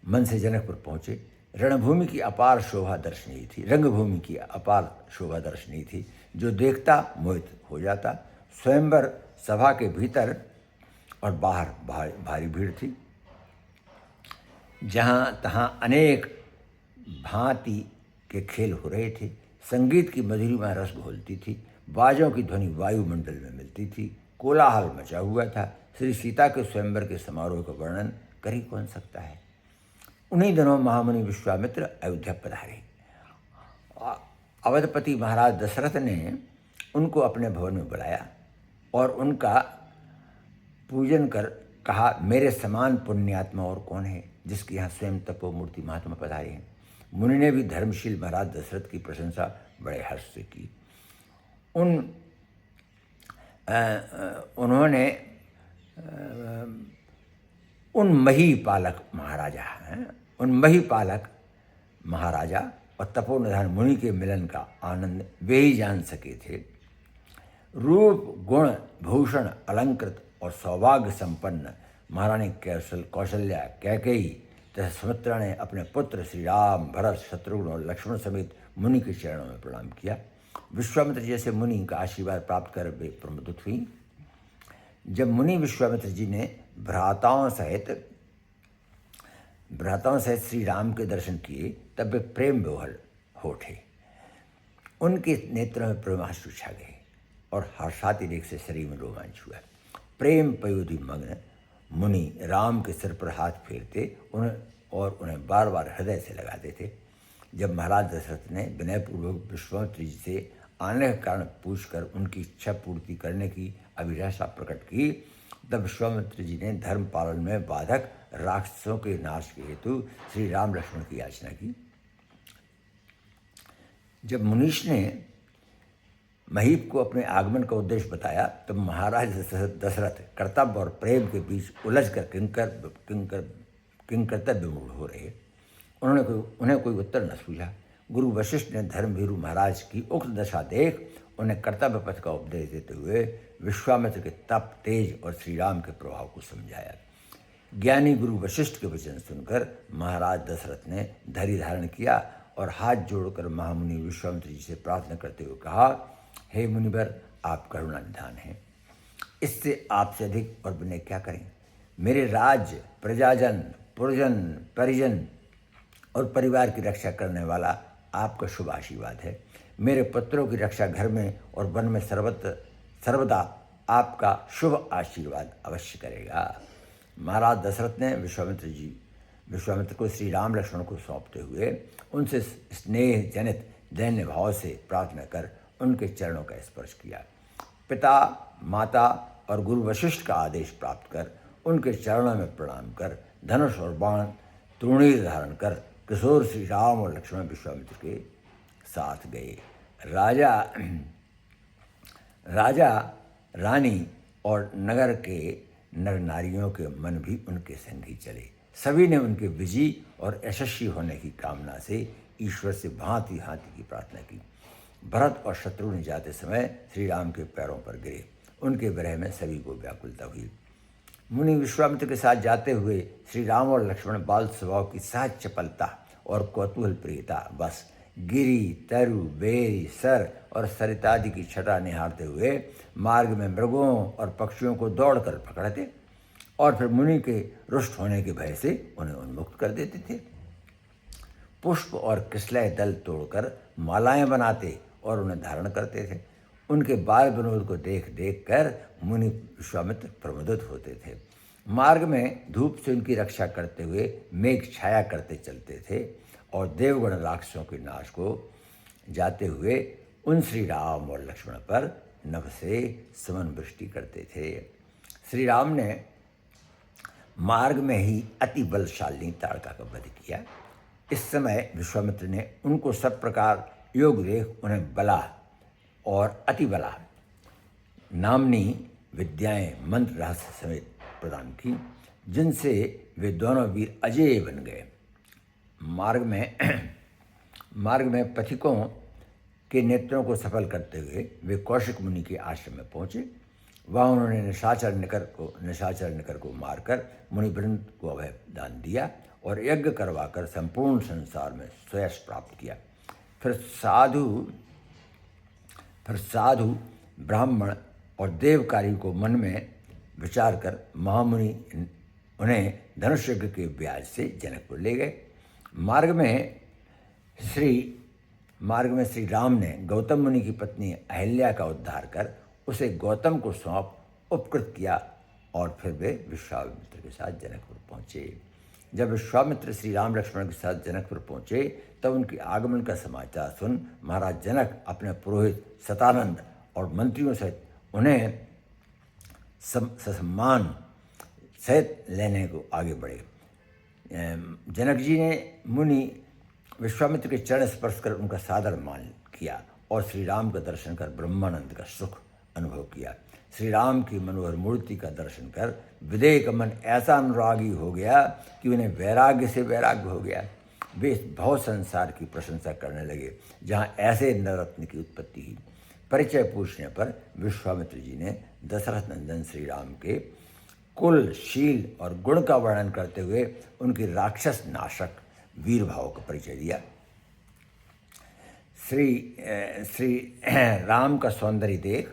मन से जनकपुर पहुँचे। रणभूमि की अपार शोभा दर्शनीय थी, रंगभूमि की अपार शोभा दर्शनीय थी, जो देखता मोहित हो जाता। स्वयंवर सभा के भीतर और बाहर भारी भीड़ थी। जहाँ तहाँ अनेक भांति के खेल हो रहे थे। संगीत की मधुरिमा रस घोलती थी, बाजों की ध्वनि वायुमंडल में मिलती थी। कोलाहल मचा हुआ था। श्री सीता के स्वयंवर के समारोह का वर्णन कर ही कौन सकता है। उन्हीं दिनों महामुनि विश्वामित्र अयोध्या पधारे। अवधपति महाराज दशरथ ने उनको अपने भवन में बुलाया और उनका पूजन कर कहा, मेरे समान पुण्यात्मा और कौन है जिसके यहाँ स्वयं तपोमूर्ति महात्मा पधारे हैं। मुनि ने भी धर्मशील महाराज दशरथ की प्रशंसा बड़े हर्ष से की। उन्होंने उन महीपालक महाराजा और तपोनिधान मुनि के मिलन का आनंद वे ही जान सके थे। रूप गुण भूषण अलंकृत और सौभाग्य संपन्न महारानी कौशल्या कैकेयी तथा सुमित्रा ने अपने पुत्र श्री राम, भरत, शत्रुघ्न और लक्ष्मण समेत मुनि के चरणों में प्रणाम किया। विश्वामित्र जैसे मुनि का आशीर्वाद प्राप्त कर वे प्रमुदित हुई। जब मुनि विश्वामित्र जी ने भ्राताओं सहित श्री राम के दर्शन किए तब वे प्रेम विह्वल हो उठे। उनके नेत्रों में प्रेमाश्रु छा गए और हर्षातिरेक से शरीर में रोमांच हुआ। प्रेम पयोधि मग्न मुनि राम के सिर पर हाथ फेरते उन्हें बार बार हृदय से लगाते थे। जब महाराज दशरथ ने विनयपूर्वक विश्वामित्र जी से आने का कारण पूछकर उनकी इच्छा पूर्ति करने की अभिलाषा प्रकट की, तब विश्वामित्र जी ने धर्म पालन में बाधक राक्षसों के नाश के हेतु श्री राम लक्ष्मण की याचना की। जब मुनीष ने महीप को अपने आगमन का उद्देश्य बताया तब महाराज दशरथ कर्तव्य और प्रेम के बीच उलझकर किंकर्तव्य मूढ़ हो रहे। उन्हें कोई उत्तर न सूझा। गुरु वशिष्ठ ने धर्मभीरु महाराज की उक्त दशा देख उन्हें कर्तव्य पथ का उपदेश देते हुए विश्वामित्र के तप, तेज और श्री राम के प्रभाव को समझाया। ज्ञानी गुरु वशिष्ठ के वचन सुनकर महाराज दशरथ ने धैर्य धारण किया और हाथ जोड़कर महामुनि विश्वामित्र जी से प्रार्थना करते हुए कहा, हे मुनिवर, आप करुणा निधान हैं, इससे आपसे अधिक और विनय क्या करें। मेरे राज्य, प्रजाजन, पुरजन, परिजन और परिवार की रक्षा करने वाला आपका शुभ आशीर्वाद है। मेरे पुत्रों की रक्षा घर में और वन में सर्वदा आपका शुभ आशीर्वाद अवश्य करेगा। महाराज दशरथ ने विश्वामित्र को श्री राम लक्ष्मण को सौंपते हुए उनसे स्नेह जनित दैन्य भाव से प्रार्थना कर उनके चरणों का स्पर्श किया। पिता, माता और गुरु वशिष्ठ का आदेश प्राप्त कर उनके चरणों में प्रणाम कर धनुष और बाण तूणीर धारण कर किशोर श्री राम और लक्ष्मण विश्वामित्र के साथ गए। राजा रानी और नगर के नर नारियों के मन भी उनके संग ही चले। सभी ने उनके विजयी और यशस्वी होने की कामना से ईश्वर से भांति भांति की प्रार्थना की। भरत और शत्रुघ्न जाते समय श्री राम के पैरों पर गिरे। उनके विरह में सभी को व्याकुलता हुई। मुनि विश्वामित्र के साथ जाते हुए श्री राम और लक्ष्मण बाल स्वभाव की सहज चपलता और कौतूहल प्रियता बस गिरी, तरु, बेरी, सर और सरितादि की छटा निहारते हुए मार्ग में मृगों और पक्षियों को दौड़कर पकड़ते और फिर मुनि के रुष्ट होने के भय से उन्हें उन्मुक्त कर देते थे। पुष्प और किसलय दल तोड़कर मालाएं बनाते और उन्हें धारण करते थे। उनके बाल विनोद को देख देख कर मुनि विश्वामित्र प्रमुदित होते थे। मार्ग में धूप से उनकी रक्षा करते हुए मेघ छाया करते चलते थे और देवगण राक्षसों के नाश को जाते हुए उन श्री राम और लक्ष्मण पर नभ से समन वृष्टि करते थे। श्री राम ने मार्ग में ही अति बलशालिनी ताड़का का वध किया। इस समय विश्वामित्र ने उनको सब प्रकार योग देख उन्हें बला और अति बला नामनी विद्याएं मंत्र रहस्य समेत प्रदान की, जिनसे वे दोनों वीर अजेय बन गए। मार्ग में पथिकों के नेत्रों को सफल करते हुए वे कौशिक मुनि के आश्रम में पहुँचे। वहाँ उन्होंने निशाचर निकर को मारकर मुनिवृंद को अभय दान दिया और यज्ञ करवाकर संपूर्ण संसार में श्रेयस प्राप्त किया। फिर साधु ब्राह्मण और देवकारी को मन में विचार कर महामुनि उन्हें धनुष यज्ञ के ब्याज से जनकपुर ले गए। मार्ग में श्री राम ने गौतम मुनि की पत्नी अहिल्या का उद्धार कर उसे गौतम को सौंप उपकृत किया और फिर वे विश्वामित्र के साथ जनकपुर पहुँचे। जब विश्वामित्र श्री राम लक्ष्मण के साथ जनकपुर पहुँचे तब उनके आगमन का समाचार सुन महाराज जनक अपने पुरोहित सतानंद और मंत्रियों सहित उन्हें सम्मान सहित लेने को आगे बढ़े। जनक जी ने मुनि विश्वामित्र के चरण स्पर्श कर उनका सादर मान किया और श्री राम का दर्शन कर ब्रह्मानंद का सुख अनुभव किया। श्री राम की मनोहर मूर्ति का दर्शन कर विदेह का मन ऐसा अनुरागी हो गया कि उन्हें वैराग्य से वैराग्य हो गया। वे इस भव संसार की प्रशंसा करने लगे जहाँ ऐसे नवरत्न की उत्पत्ति हुई। परिचय पूछने पर विश्वामित्र जी ने दशरथ नंदन श्री राम के कुल, शील और गुण का वर्णन करते हुए उनकी राक्षस नाशक वीर भाव का परिचय दिया। श्री राम का सौंदर्य देख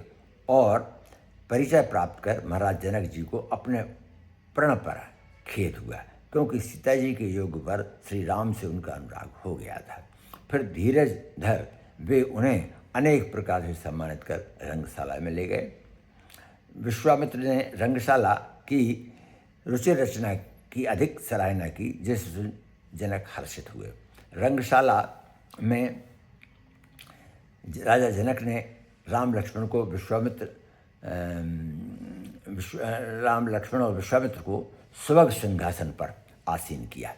और परिचय प्राप्त कर महाराज जनक जी को अपने प्रण पर खेद हुआ, क्योंकि सीता जी के योग पर श्री राम से उनका अनुराग हो गया था। फिर धीरज धर वे उन्हें अनेक प्रकार से सम्मानित कर रंगशाला में ले गए। विश्वामित्र ने रंगशाला की रुचि रचना की अधिक सराहना की, जिससे जनक हर्षित हुए। रंगशाला में राजा जनक ने राम लक्ष्मण और विश्वामित्र को सुभग सिंहासन पर आसीन किया।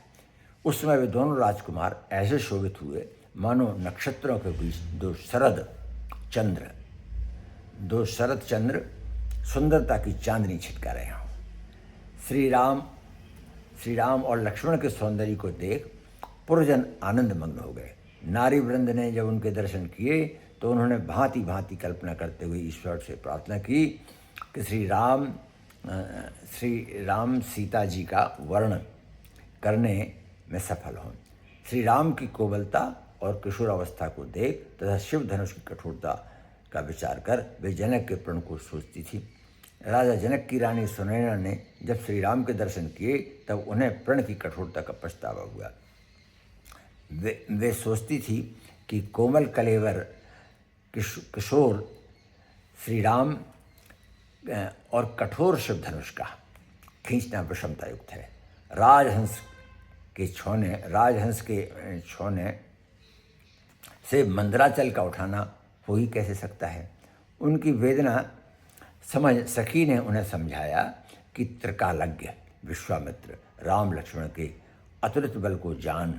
उस समय वे दोनों राजकुमार ऐसे शोभित हुए मानो नक्षत्रों के बीच दो शरद चंद्र सुंदरता की चांदनी छिटका रहे हों। श्री राम और लक्ष्मण के सौंदर्य को देख पुरजन आनंद मग्न हो गए। नारी वृंद ने जब उनके दर्शन किए तो उन्होंने भांति भांति कल्पना करते हुए ईश्वर से प्रार्थना की कि श्री राम सीता जी का वर्णन करने में सफल हों। श्री राम की कोमलता और किशोरावस्था को देख तथा शिव धनुष की कठोरता का विचार कर वे जनक के प्रण को सोचती थी। राजा जनक की रानी सुनैना ने जब श्री राम के दर्शन किए तब उन्हें प्रण की कठोरता का पछतावा हुआ। वे सोचती थी कि कोमल कलेवर किशोर श्री राम और कठोर शिव धनुष का खींचना विषमता युक्त है। राजहंस के छौने से मंदराचल का उठाना हो ही कैसे सकता है। उनकी वेदना समझ सखी ने उन्हें समझाया कि त्रिकालज्ञ विश्वामित्र राम लक्ष्मण के अतुलित बल को जान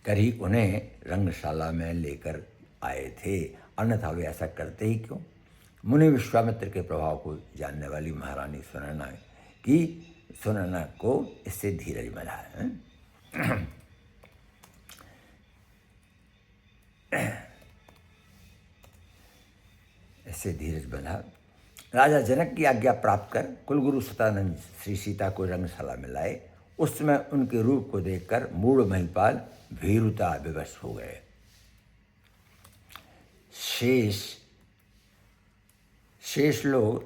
कर ही उन्हें रंगशाला में लेकर आए थे, अन्यथा वे ऐसा करते ही क्यों। मुनि विश्वामित्र के प्रभाव को जानने वाली महारानी सुनैना को इससे धीरज मिला है। इससे धीरज बंधा। राजा जनक की आज्ञा प्राप्त कर कुलगुरु सतानंद श्री सीता को रंगशाला में लाए। उस समय उनके रूप को देखकर मूढ़ महिपाल भीरुता विवश हो गए। शेष लोग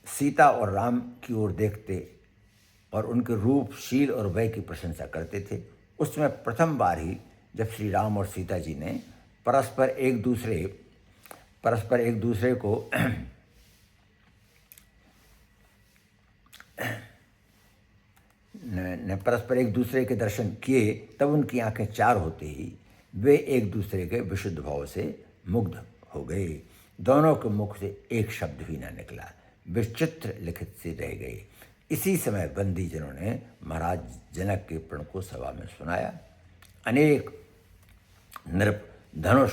सीता और राम की ओर देखते और उनके रूप, शील और वय की प्रशंसा करते थे। उस समय प्रथम बार ही जब श्री राम और सीता जी ने परस्पर एक दूसरे के दर्शन किए तब उनकी आंखें चार होते ही वे एक दूसरे के विशुद्ध भाव से मुग्ध हो गए। दोनों के मुख से एक शब्द भी न निकला, विचित्र लिखित से रह गए। इसी समय बंदी जनों ने महाराज जनक के प्रण को सभा में सुनाया। अनेक नृप धनुष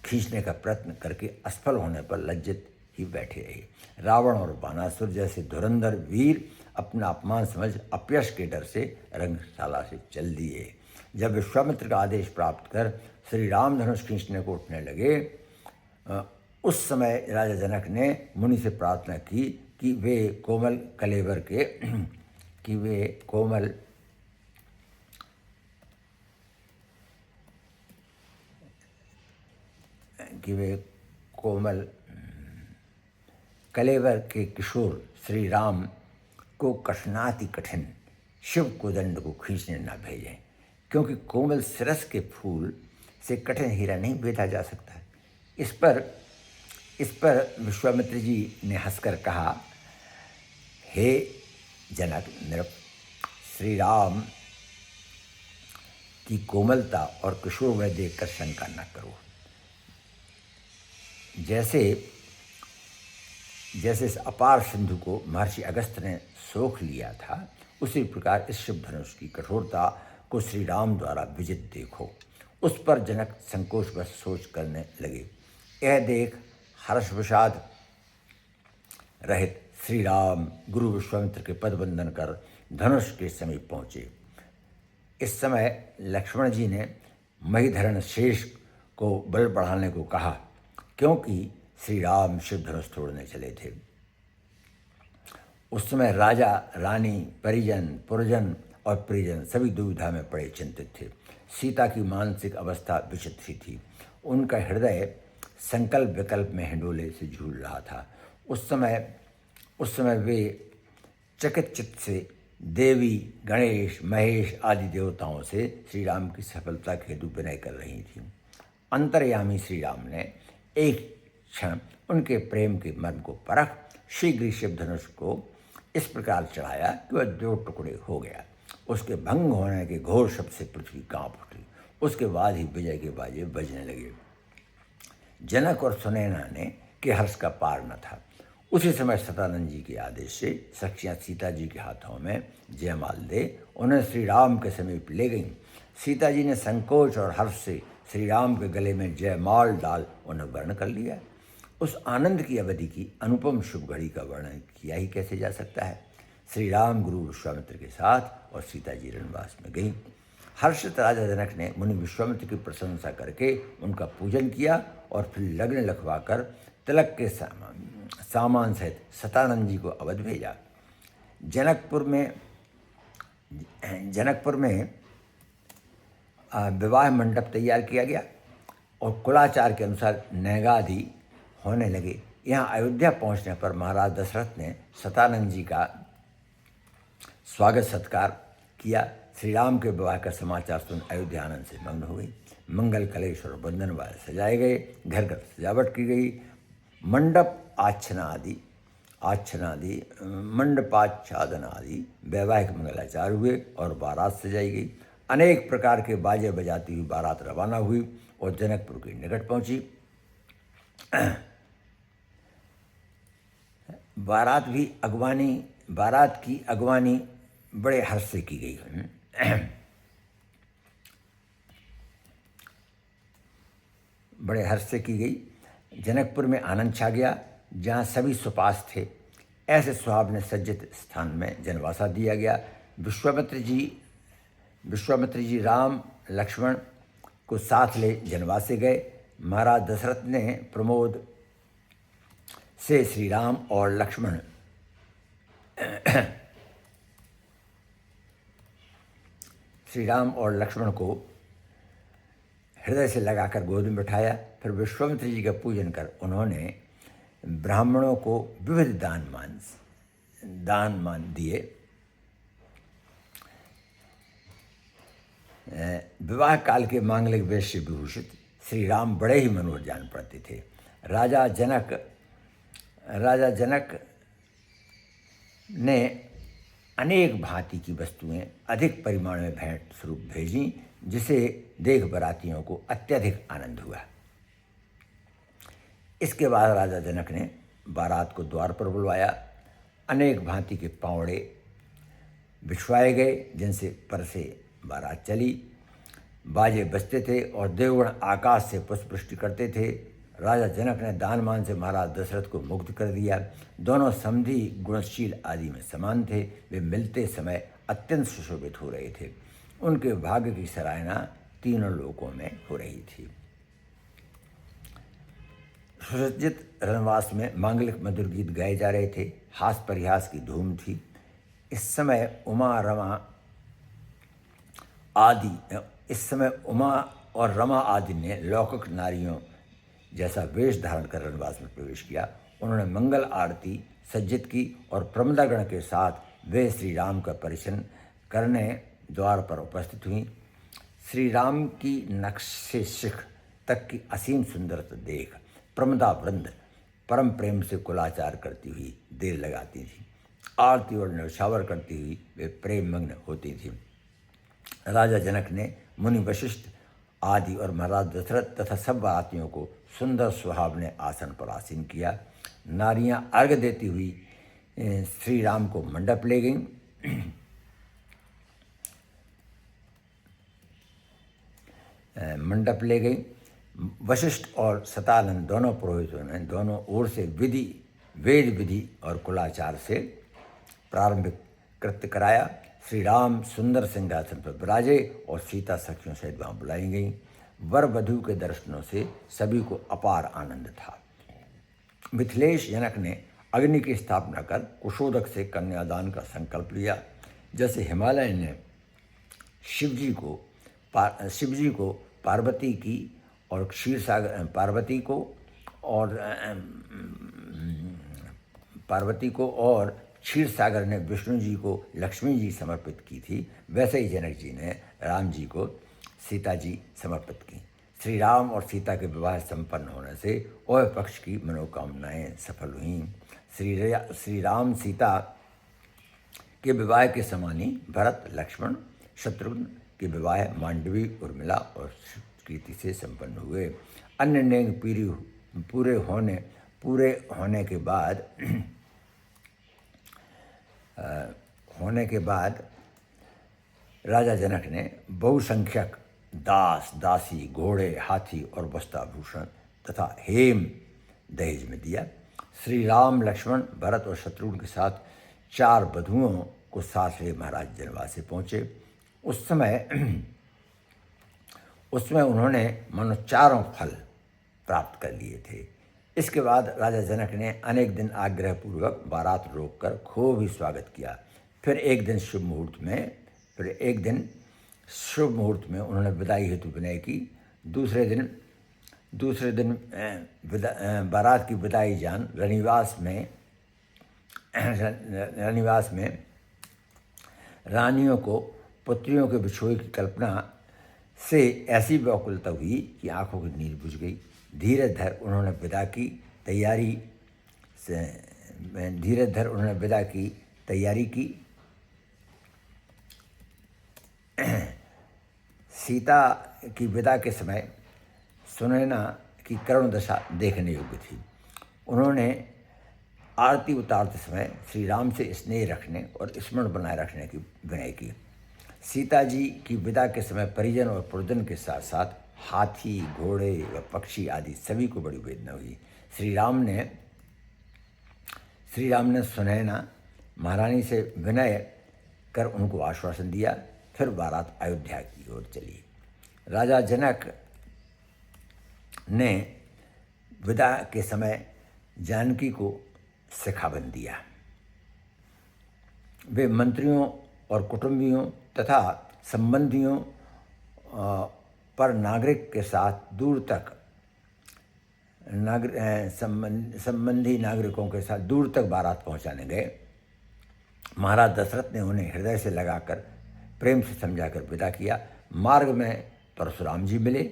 खींचने का प्रयत्न करके असफल होने पर लज्जित ही बैठे रहे। रावण और बानासुर जैसे धुरंधर वीर अपना अपमान समझ अपयश के डर से रंगशाला से चल दिए। जब विश्वामित्र का आदेश प्राप्त कर श्री राम धनुष खींचने को उठने लगे उस समय राजा जनक ने मुनि से प्रार्थना की कि वे कोमल कलेवर के कि वे कोमल कि वे कोमल कलेवर के किशोर श्री राम को कठिनाति कठिन शिव कोदंड को खींचने न भेजें, क्योंकि कोमल सिरस के फूल से कठिन हीरा नहीं बेधा जा सकता है। इस पर विश्वामित्र जी ने हंसकर कहा, हे जनक नृप, श्री राम की कोमलता और किशोर में देखकर शंका न करो। जैसे इस अपार सिंधु को महर्षि अगस्त्य ने सोख लिया था, उसी प्रकार इस शिव धनुष की कठोरता को श्री राम द्वारा विजित देखो। उस पर जनक संकोचवश सोच करने लगे। यह देख हर्ष विषाद रहित श्री राम गुरु विश्वामित्र के पद वंदन कर धनुष के समीप पहुँचे। इस समय लक्ष्मण जी ने महीधरण शेष को बल बढ़ाने को कहा, क्योंकि श्री राम शिव धनुष तोड़ने चले थे। उस समय राजा, रानी, परिजन, पुरजन और परिजन सभी दुविधा में पड़े चिंतित थे। सीता की मानसिक अवस्था विचित्र सी थी। उनका हृदय संकल्प विकल्प में हिंडोले से झूल रहा था। उस समय वे चकित चित्त से देवी, गणेश, महेश आदि देवताओं से श्री राम की सफलता के हेतु विनय कर रही थीं। अंतर्यामी श्री राम ने एक क्षण उनके प्रेम के मर्म को परख शीघ्र ही शिव धनुष को इस प्रकार चढ़ाया कि वह 2 टुकड़े हो गया। उसके भंग होने के घोर शब्द से पृथ्वी कांप उठी। उसके बाद ही विजय के बाजे बजने लगे। जनक और सुनैना ने के हर्ष का पार न था। उसी समय सतानंद जी के आदेश से सखियाँ सीता जी के हाथों में जयमाल दे उन्हें श्री राम के समीप ले गईं। सीता जी ने संकोच और हर्ष से श्री राम के गले में जयमाल डाल उन्हें वर्ण कर लिया। उस आनंद की अवधि की अनुपम शुभ घड़ी का वर्णन किया ही कैसे जा सकता है। श्री राम गुरु विश्वामित्र के साथ और सीता जी रणवास में गई। हर्षित राजा जनक ने मुनि विश्वामित्र की प्रशंसा करके उनका पूजन किया और फिर लग्न लखवाकर तिलक के सामान सहित सतानंद जी को अवध भेजा। जनकपुर में विवाह मंडप तैयार किया गया और कुलाचार के अनुसार नैगादि होने लगे। यहाँ अयोध्या पहुँचने पर महाराज दशरथ ने सतानंद जी का स्वागत सत्कार किया। श्री राम के विवाह का समाचार सुन अयोध्या आनंद से मग्न हो गई। मंगल कलेश और बंधन वाले सजाए गए, घर घर सजावट की गई, मंडपाच्छादन आदि वैवाहिक मंगलाचार हुए और बारात सजाई गई। अनेक प्रकार के बाजे बजाती हुई बारात रवाना हुई और जनकपुर के निकट पहुंची। बारात की अगवानी बड़े हर्ष से की गई। बड़े हर्ष से की गई। जनकपुर में आनंद छा गया। जहाँ सभी सुपास थे, ऐसे सुहावने सज्जित स्थान में जनवासा दिया गया। विश्वामित्र जी राम लक्ष्मण को साथ ले जनवासे गए। महाराज दशरथ ने प्रमोद से श्री राम और लक्ष्मण को हृदय से लगाकर गोद में बैठाया। फिर विश्वामित्र जी का पूजन कर उन्होंने ब्राह्मणों को विविध दान मान दिए। विवाह काल के मांगलिक वेश से विभूषित श्री राम बड़े ही मनोहर जान पड़ते थे। राजा जनक ने अनेक भांति की वस्तुएं अधिक परिमाण में भेंट स्वरूप भेजीं, जिसे देख बारातियों को अत्यधिक आनंद हुआ। इसके बाद राजा जनक ने बारात को द्वार पर बुलवाया। अनेक भांति के पावड़े बिछवाए गए, जिनसे परसे बारात चली। बाजे बजते थे और देवगण आकाश से पुष्पवृष्टि करते थे। राजा जनक ने दानमान से महाराज दशरथ को मुक्त कर दिया। दोनों समधि, गुणशील आदि में समान थे। वे मिलते समय अत्यंत सुशोभित हो रहे थे। उनके भाग्य की सराहना तीनों लोकों में हो रही थी। सुसज्जित रनवास में मांगलिक मधुर गीत गाए जा रहे थे। हास परिहास की धूम थी। इस समय उमा और रमा आदि ने लौकिक नारियों जैसा वेश धारण कर रनवास में प्रवेश किया। उन्होंने मंगल आरती सज्जित की और प्रमदागण के साथ वे श्री राम का परिचय करने द्वार पर उपस्थित हुई। श्री राम की नक्शे शिख तक की असीम सुंदरता देख प्रमदा वृंद परम प्रेम से कुलाचार करती हुई देर लगाती थी। आरती और न्यौछावर करती हुई वे प्रेम मग्न होती थी। राजा जनक ने मुनि वशिष्ठ आदि और महाराज दशरथ तथा सब बारातियों को सुंदर सुहावने आसन पर आसीन किया। नारियां अर्घ्य देती हुई श्री राम को मंडप ले गईं। वशिष्ठ और सतानंद दोनों पुरोहितों ने दोनों ओर से वेद विधि और कुलाचार से प्रारंभिक कृत्य कराया। श्री राम सुंदर सिंहासन पर विराजे और सीता सखियों सहित वहाँ बुलाई गई। वर वधू के दर्शनों से सभी को अपार आनंद था। मिथिलेश जनक ने अग्नि की स्थापना कर कुशोदक से कन्यादान का संकल्प लिया। जैसे हिमालय ने शिवजी को पार्वती की और क्षीर सागर ने विष्णु जी को लक्ष्मी जी समर्पित की थी, वैसे ही जनक जी ने राम जी को सीता जी समर्पित की। श्री राम और सीता के विवाह संपन्न होने से उभय पक्ष की मनोकामनाएं सफल हुईं। श्री राम सीता के विवाह के समान ही भरत लक्ष्मण शत्रुघ्न के विवाह मांडवी उर्मिला और कीर्ति से संपन्न हुए। अन्य नेग पूरे होने के बाद राजा जनक ने बहुसंख्यक दास दासी घोड़े हाथी और वस्त्राभूषण तथा हेम दहेज में दिया। श्री राम लक्ष्मण भरत और शत्रुघ्न के साथ 4 बधुओं को साथ ले महाराज जनवास से पहुँचे। उस समय उन्होंने मानो 4 फल प्राप्त कर लिए थे। इसके बाद राजा जनक ने अनेक दिन आग्रहपूर्वक बारात रोककर खूब ही स्वागत किया। फिर एक दिन शुभ मुहूर्त में उन्होंने विदाई हेतु विनय की। दूसरे दिन बारात की विदाई जान रनिवास में रानियों को पुत्रियों के बिछोए की कल्पना से ऐसी व्याकुलता हुई कि आंखों की नींद बुझ गई। धीरज धर उन्होंने विदा की तैयारी की। सीता की विदा के समय सुनैना की करुण दशा देखने योग्य थी। उन्होंने आरती उतारते समय श्री राम से स्नेह रखने और स्मरण बनाए रखने की विनय की। सीता जी की विदा के समय परिजन और पुरजन के साथ साथ हाथी घोड़े व पक्षी आदि सभी को बड़ी वेदना हुई। श्री राम ने सुनैना महारानी से विनय कर उनको आश्वासन दिया। फिर बारात अयोध्या की ओर चली। राजा जनक ने विदा के समय जानकी को शिखाबंद दिया। वे मंत्रियों और कुटुंबियों तथा संबंधियों पर नागरिक के साथ संबंधी नागरिकों के साथ दूर तक बारात पहुंचाने गए। महाराज दशरथ ने उन्हें हृदय से लगाकर प्रेम से समझाकर विदा किया। मार्ग में परशुराम जी मिले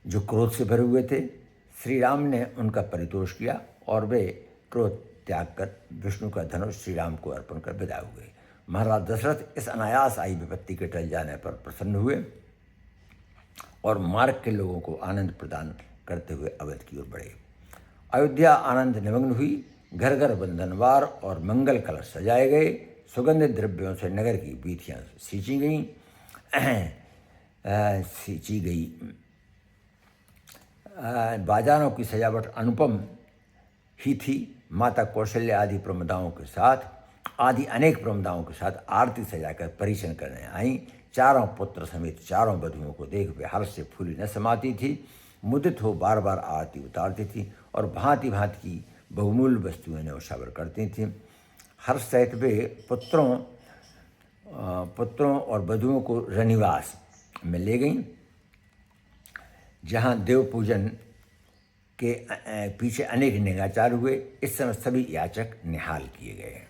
जो क्रोध से भरे हुए थे। श्री राम ने उनका परितोष किया और वे क्रोध त्याग कर विष्णु का धनुष श्री राम को अर्पण कर विदा हुए। महाराज दशरथ इस अनायास आई विपत्ति के टल जाने पर प्रसन्न हुए और मार्ग के लोगों को आनंद प्रदान करते हुए अवध की ओर बढ़े। अयोध्या आनंद निमग्न हुई। घर घर बंधनवार और मंगल कलश सजाए गए। सुगंधित द्रव्यों से नगर की वीथियाँ सींची गई। बाजारों की सजावट अनुपम ही थी। माता कौशल्या आदि अनेक प्रमदाओं के साथ आरती सजाकर परिचय करने आई। 4 पुत्र समेत 4 बधुओं को देख वे हर्ष से फूली न समाती थी। मुदित हो बार बार आरती उतारती थी और भांति भांति की बहुमूल्य वस्तुएं न्यौछावर करती थीं। हर सहित वे पुत्रों और वधुओं को रनिवास में ले गईं, जहाँ देव पूजन के पीछे अनेक निगाचार हुए। इस समय सभी याचक निहाल किए गए।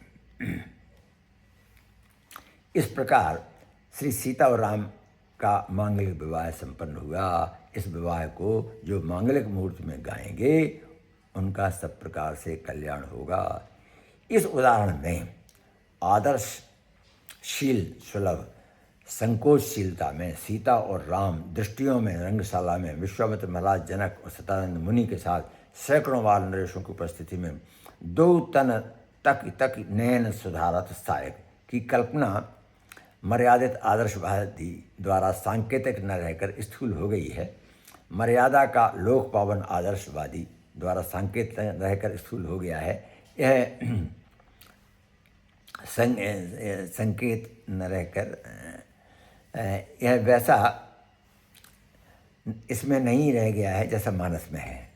इस प्रकार श्री सीता और राम का मांगलिक विवाह संपन्न हुआ। इस विवाह को जो मांगलिक मुहूर्त में गाएंगे उनका सब प्रकार से कल्याण होगा। इस उदाहरण में आदर्शशील सुलभ संकोचशीलता में सीता और राम दृष्टियों में रंगशाला में विश्वामित्र महाराज जनक और सतानंद मुनि के साथ सैकड़ों बाल नरेशों की उपस्थिति में दो तन तक नयन सुधारत सायक की कल्पना मर्यादित आदर्शवादी द्वारा सांकेतिक न रहकर स्थूल हो गई है। मर्यादा का लोक पावन आदर्शवादी द्वारा सांकेतिक रहकर स्थूल हो गया है। यह संकेत न रहकर यह वैसा इसमें नहीं रह गया है जैसा मानस में है।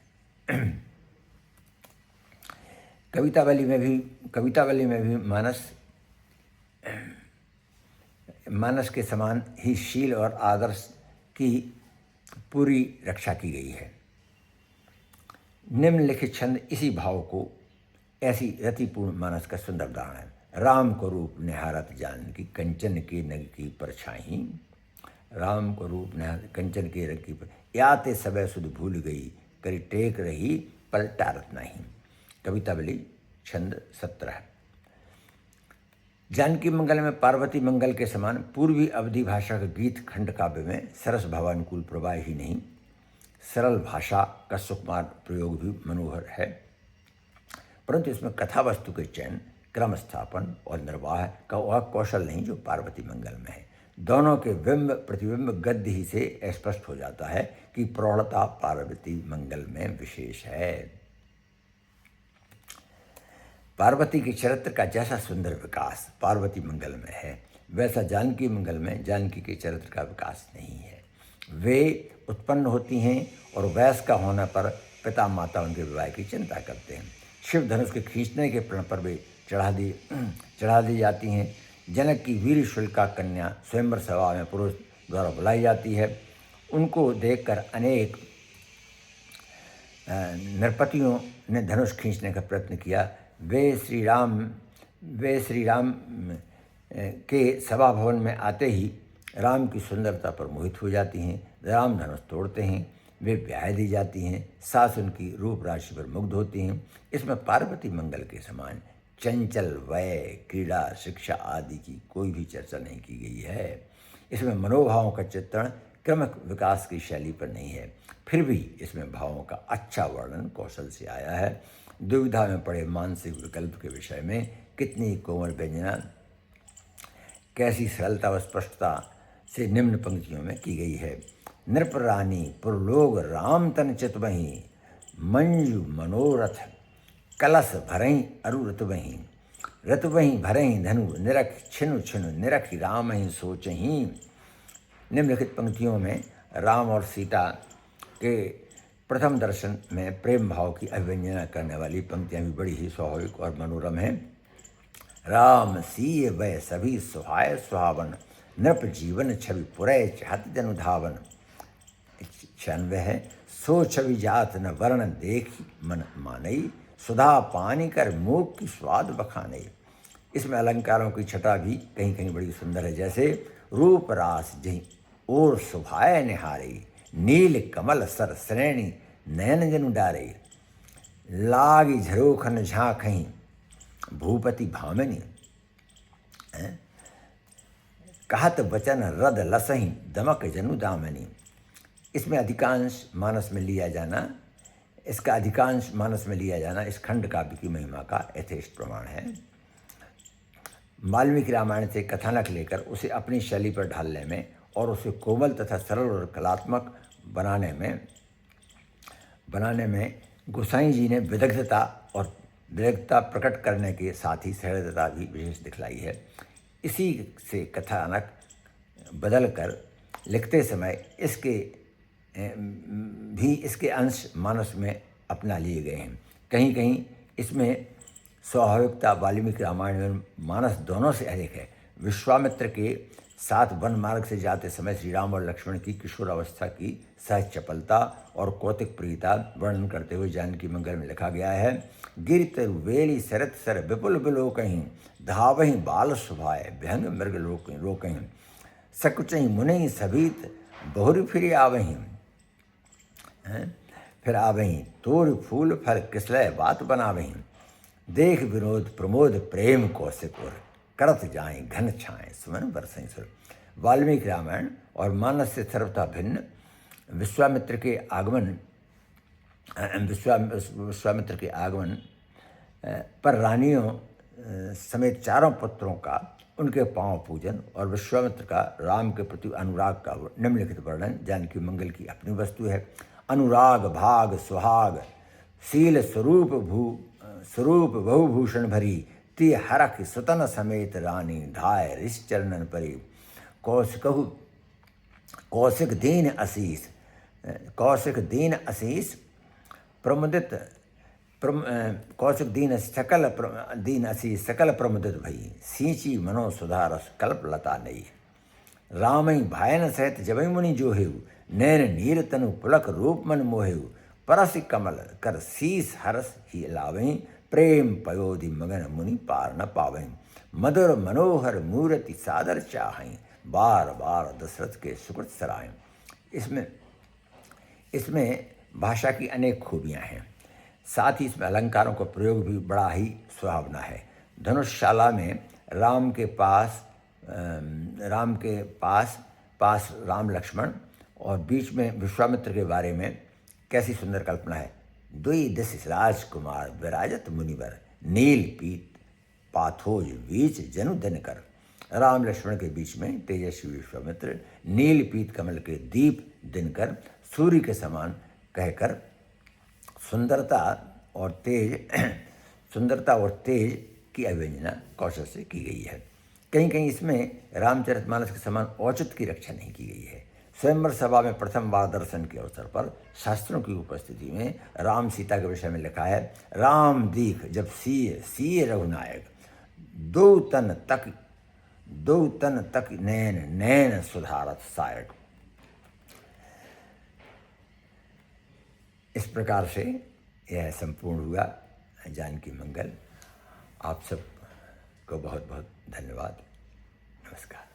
कवितावली में भी मानस के समान ही शील और आदर्श की पूरी रक्षा की गई है। निम्नलिखित छंद इसी भाव को ऐसी रतिपूर्ण मानस का सुंदर उदाहरण है। राम को रूप निहारत जानकी कंचन के नग की परछाई। राम को रूप निहारत कंचन के नग की याते सबे सुध भूल गई करी टेक रही पलटारत नहीं। कवितावली छंद 17। जानकी मंगल में पार्वती मंगल के समान पूर्वी अवधि भाषा का गीत खंड काव्य में सरस भावानुकूल प्रवाह ही नहीं, सरल भाषा का सुकुमार प्रयोग भी मनोहर है, परंतु इसमें कथा वस्तु के चयन, क्रम स्थापन और निर्वाह का वह कौशल नहीं जो पार्वती मंगल में है। दोनों के बिंब प्रतिबिंब गद्य ही से स्पष्ट हो जाता है कि प्रौढ़ता पार्वती मंगल में विशेष है। पार्वती के चरित्र का जैसा सुंदर विकास पार्वती मंगल में है, वैसा जानकी मंगल में जानकी के चरित्र का विकास नहीं है। वे उत्पन्न होती हैं और वयस्क का होने पर पिता माता उनके विवाह की चिंता करते हैं। शिव धनुष के खींचने के प्रण पर वे चढ़ा दी जाती हैं। जनक की वीर शुल्का कन्या स्वयंवर सभा में पुरुष द्वारा बुलाई जाती है। उनको देखकर अनेक नरपतियों ने धनुष खींचने का प्रयत्न किया। वे श्री राम के सभा भवन में आते ही राम की सुंदरता पर मोहित हो जाती हैं। राम धनुष तोड़ते हैं, वे ब्याह दी जाती हैं। सास उनकी रूप राशि पर मुग्ध होती हैं। इसमें पार्वती मंगल के समान चंचल वय, क्रीड़ा, शिक्षा आदि की कोई भी चर्चा नहीं की गई है। इसमें मनोभावों का चित्रण क्रमिक विकास की शैली पर नहीं है, फिर भी इसमें भावों का अच्छा वर्णन कौशल से आया है। दुविधा में पड़े मानसिक विकल्प के विषय में कितनी कोमल व्यंजना, कैसी सरलता व स्पष्टता से निम्न पंक्तियों में की गई है। नृप रानी पुरलोग राम तन चितवहीं, मंजू मनोरथ कलश भरहीं अरु ऋतुवहीं भरहीं धनु निरख छिनु छिनु निरखि राम ही सोचहीं। निम्नलिखित पंक्तियों में राम और सीता के प्रथम दर्शन में प्रेम भाव की अभिव्यंजना करने वाली पंक्तियां भी बड़ी ही स्वाभाविक और मनोरम हैं। राम सीय वह सभी सुहाय सुहावन, नृप जीवन छवि पुरय चाहत जनु धावन। 96 है। सो छवि जात न वर्ण देख मन मानई, सुधा पानी कर मूक की स्वाद बखानई। इसमें अलंकारों की छटा भी कहीं कहीं बड़ी सुंदर है। जैसे रूप रास जहीं और सुभाय निहारे, नील कमल सर श्रेणी नयन जनु डारे। लागी झरोखन झाँकहीं भूपति भामिनी, कहत वचन रद लसहीं दमक जनु दामिनी। इसका अधिकांश मानस में लिया जाना इस खंड काव्य की महिमा का यथेष्ट प्रमाण है। वाल्मीकि रामायण से कथानक लेकर उसे अपनी शैली पर ढालने में और उसे कोमल तथा सरल और कलात्मक बनाने में गोसाई जी ने विदग्धता प्रकट करने के साथ ही सहृदयता भी विशेष दिखलाई है। इसी से कथानक बदल कर लिखते समय इसके भी इसके अंश मानस में अपना लिए गए हैं। कहीं कहीं इसमें स्वाभाविकता वाल्मीकि रामायण में मानस दोनों से अधिक है। विश्वामित्र के साथ वन मार्ग से जाते समय श्री राम और लक्ष्मण की किशोरावस्था की सहज चपलता और कौतिक प्रियता वर्णन करते हुए जानकी मंगल में लिखा गया है। गिर तरु वेली सरत सर विपुल बिलोकहीं धावहीं बाल सुभाए भयंग मृग रोकहीं सकुचहीं मुनि सभीत बहुरी फिर आवहीं। फिर आवहीं तोड़ फूल फल किसलय बात बनावहीं देख विनोद प्रमोद प्रेम कौशिक और करत जाएं घन छाएं सुमन बरसें सुर। वाल्मीकि रामायण और मानस से सर्वथा भिन्न विश्वामित्र के आगमन पर रानियों समेत चारों पुत्रों का उनके पांव पूजन और विश्वामित्र का राम के प्रति अनुराग का निम्नलिखित वर्णन जानकी मंगल की अपनी वस्तु है। अनुराग भाग सुहाग शील स्वरूप बहुभूषण भरी ती हरख सुतन समेत रानी धाय ऋष चरणन परी कौशिक दीन असीस प्रमुदित सकल प्रमुदित भई सींची मनो सुधारस कल्प लता नई। रामई भायन सहित जबई मुनि जोहेऊ नैन नीर तनु पुलक रूप मन मोहेऊ परस कमल कर शीस हरस ही लावहीं प्रेम पयोधि मगन मुनि पार न पावहीं मधुर मनोहर मूर्ति सादर चाहें बार बार दशरथ के सुकृत सराएं। इसमें भाषा की अनेक खूबियाँ हैं। साथ ही इसमें अलंकारों का प्रयोग भी बड़ा ही सुहावना है। धनुषशाला में राम के पास राम लक्ष्मण और बीच में विश्वामित्र के बारे में कैसी सुंदर कल्पना है। दुई दिश राजकुमार विराजत मुनिवर नील पीत पाथोज बीच जनु दिनकर। राम लक्ष्मण के बीच में तेजस्वी विश्वामित्र नील पीत कमल के दीप दिनकर सूर्य के समान कहकर सुंदरता और तेज की अभिव्यंजना कौशल से की गई है। कहीं कहीं इसमें रामचरितमानस के समान औचित्य की रक्षा नहीं की गई है। स्वयंवर सभा में प्रथम बार दर्शन के अवसर पर शास्त्रों की उपस्थिति में राम सीता के विषय में लिखा है। राम दीख जब सीए रघुनायक दो तन तक नैन सुधारत सायक। इस प्रकार से यह संपूर्ण हुआ जानकी मंगल। आप सब को बहुत बहुत धन्यवाद। नमस्कार।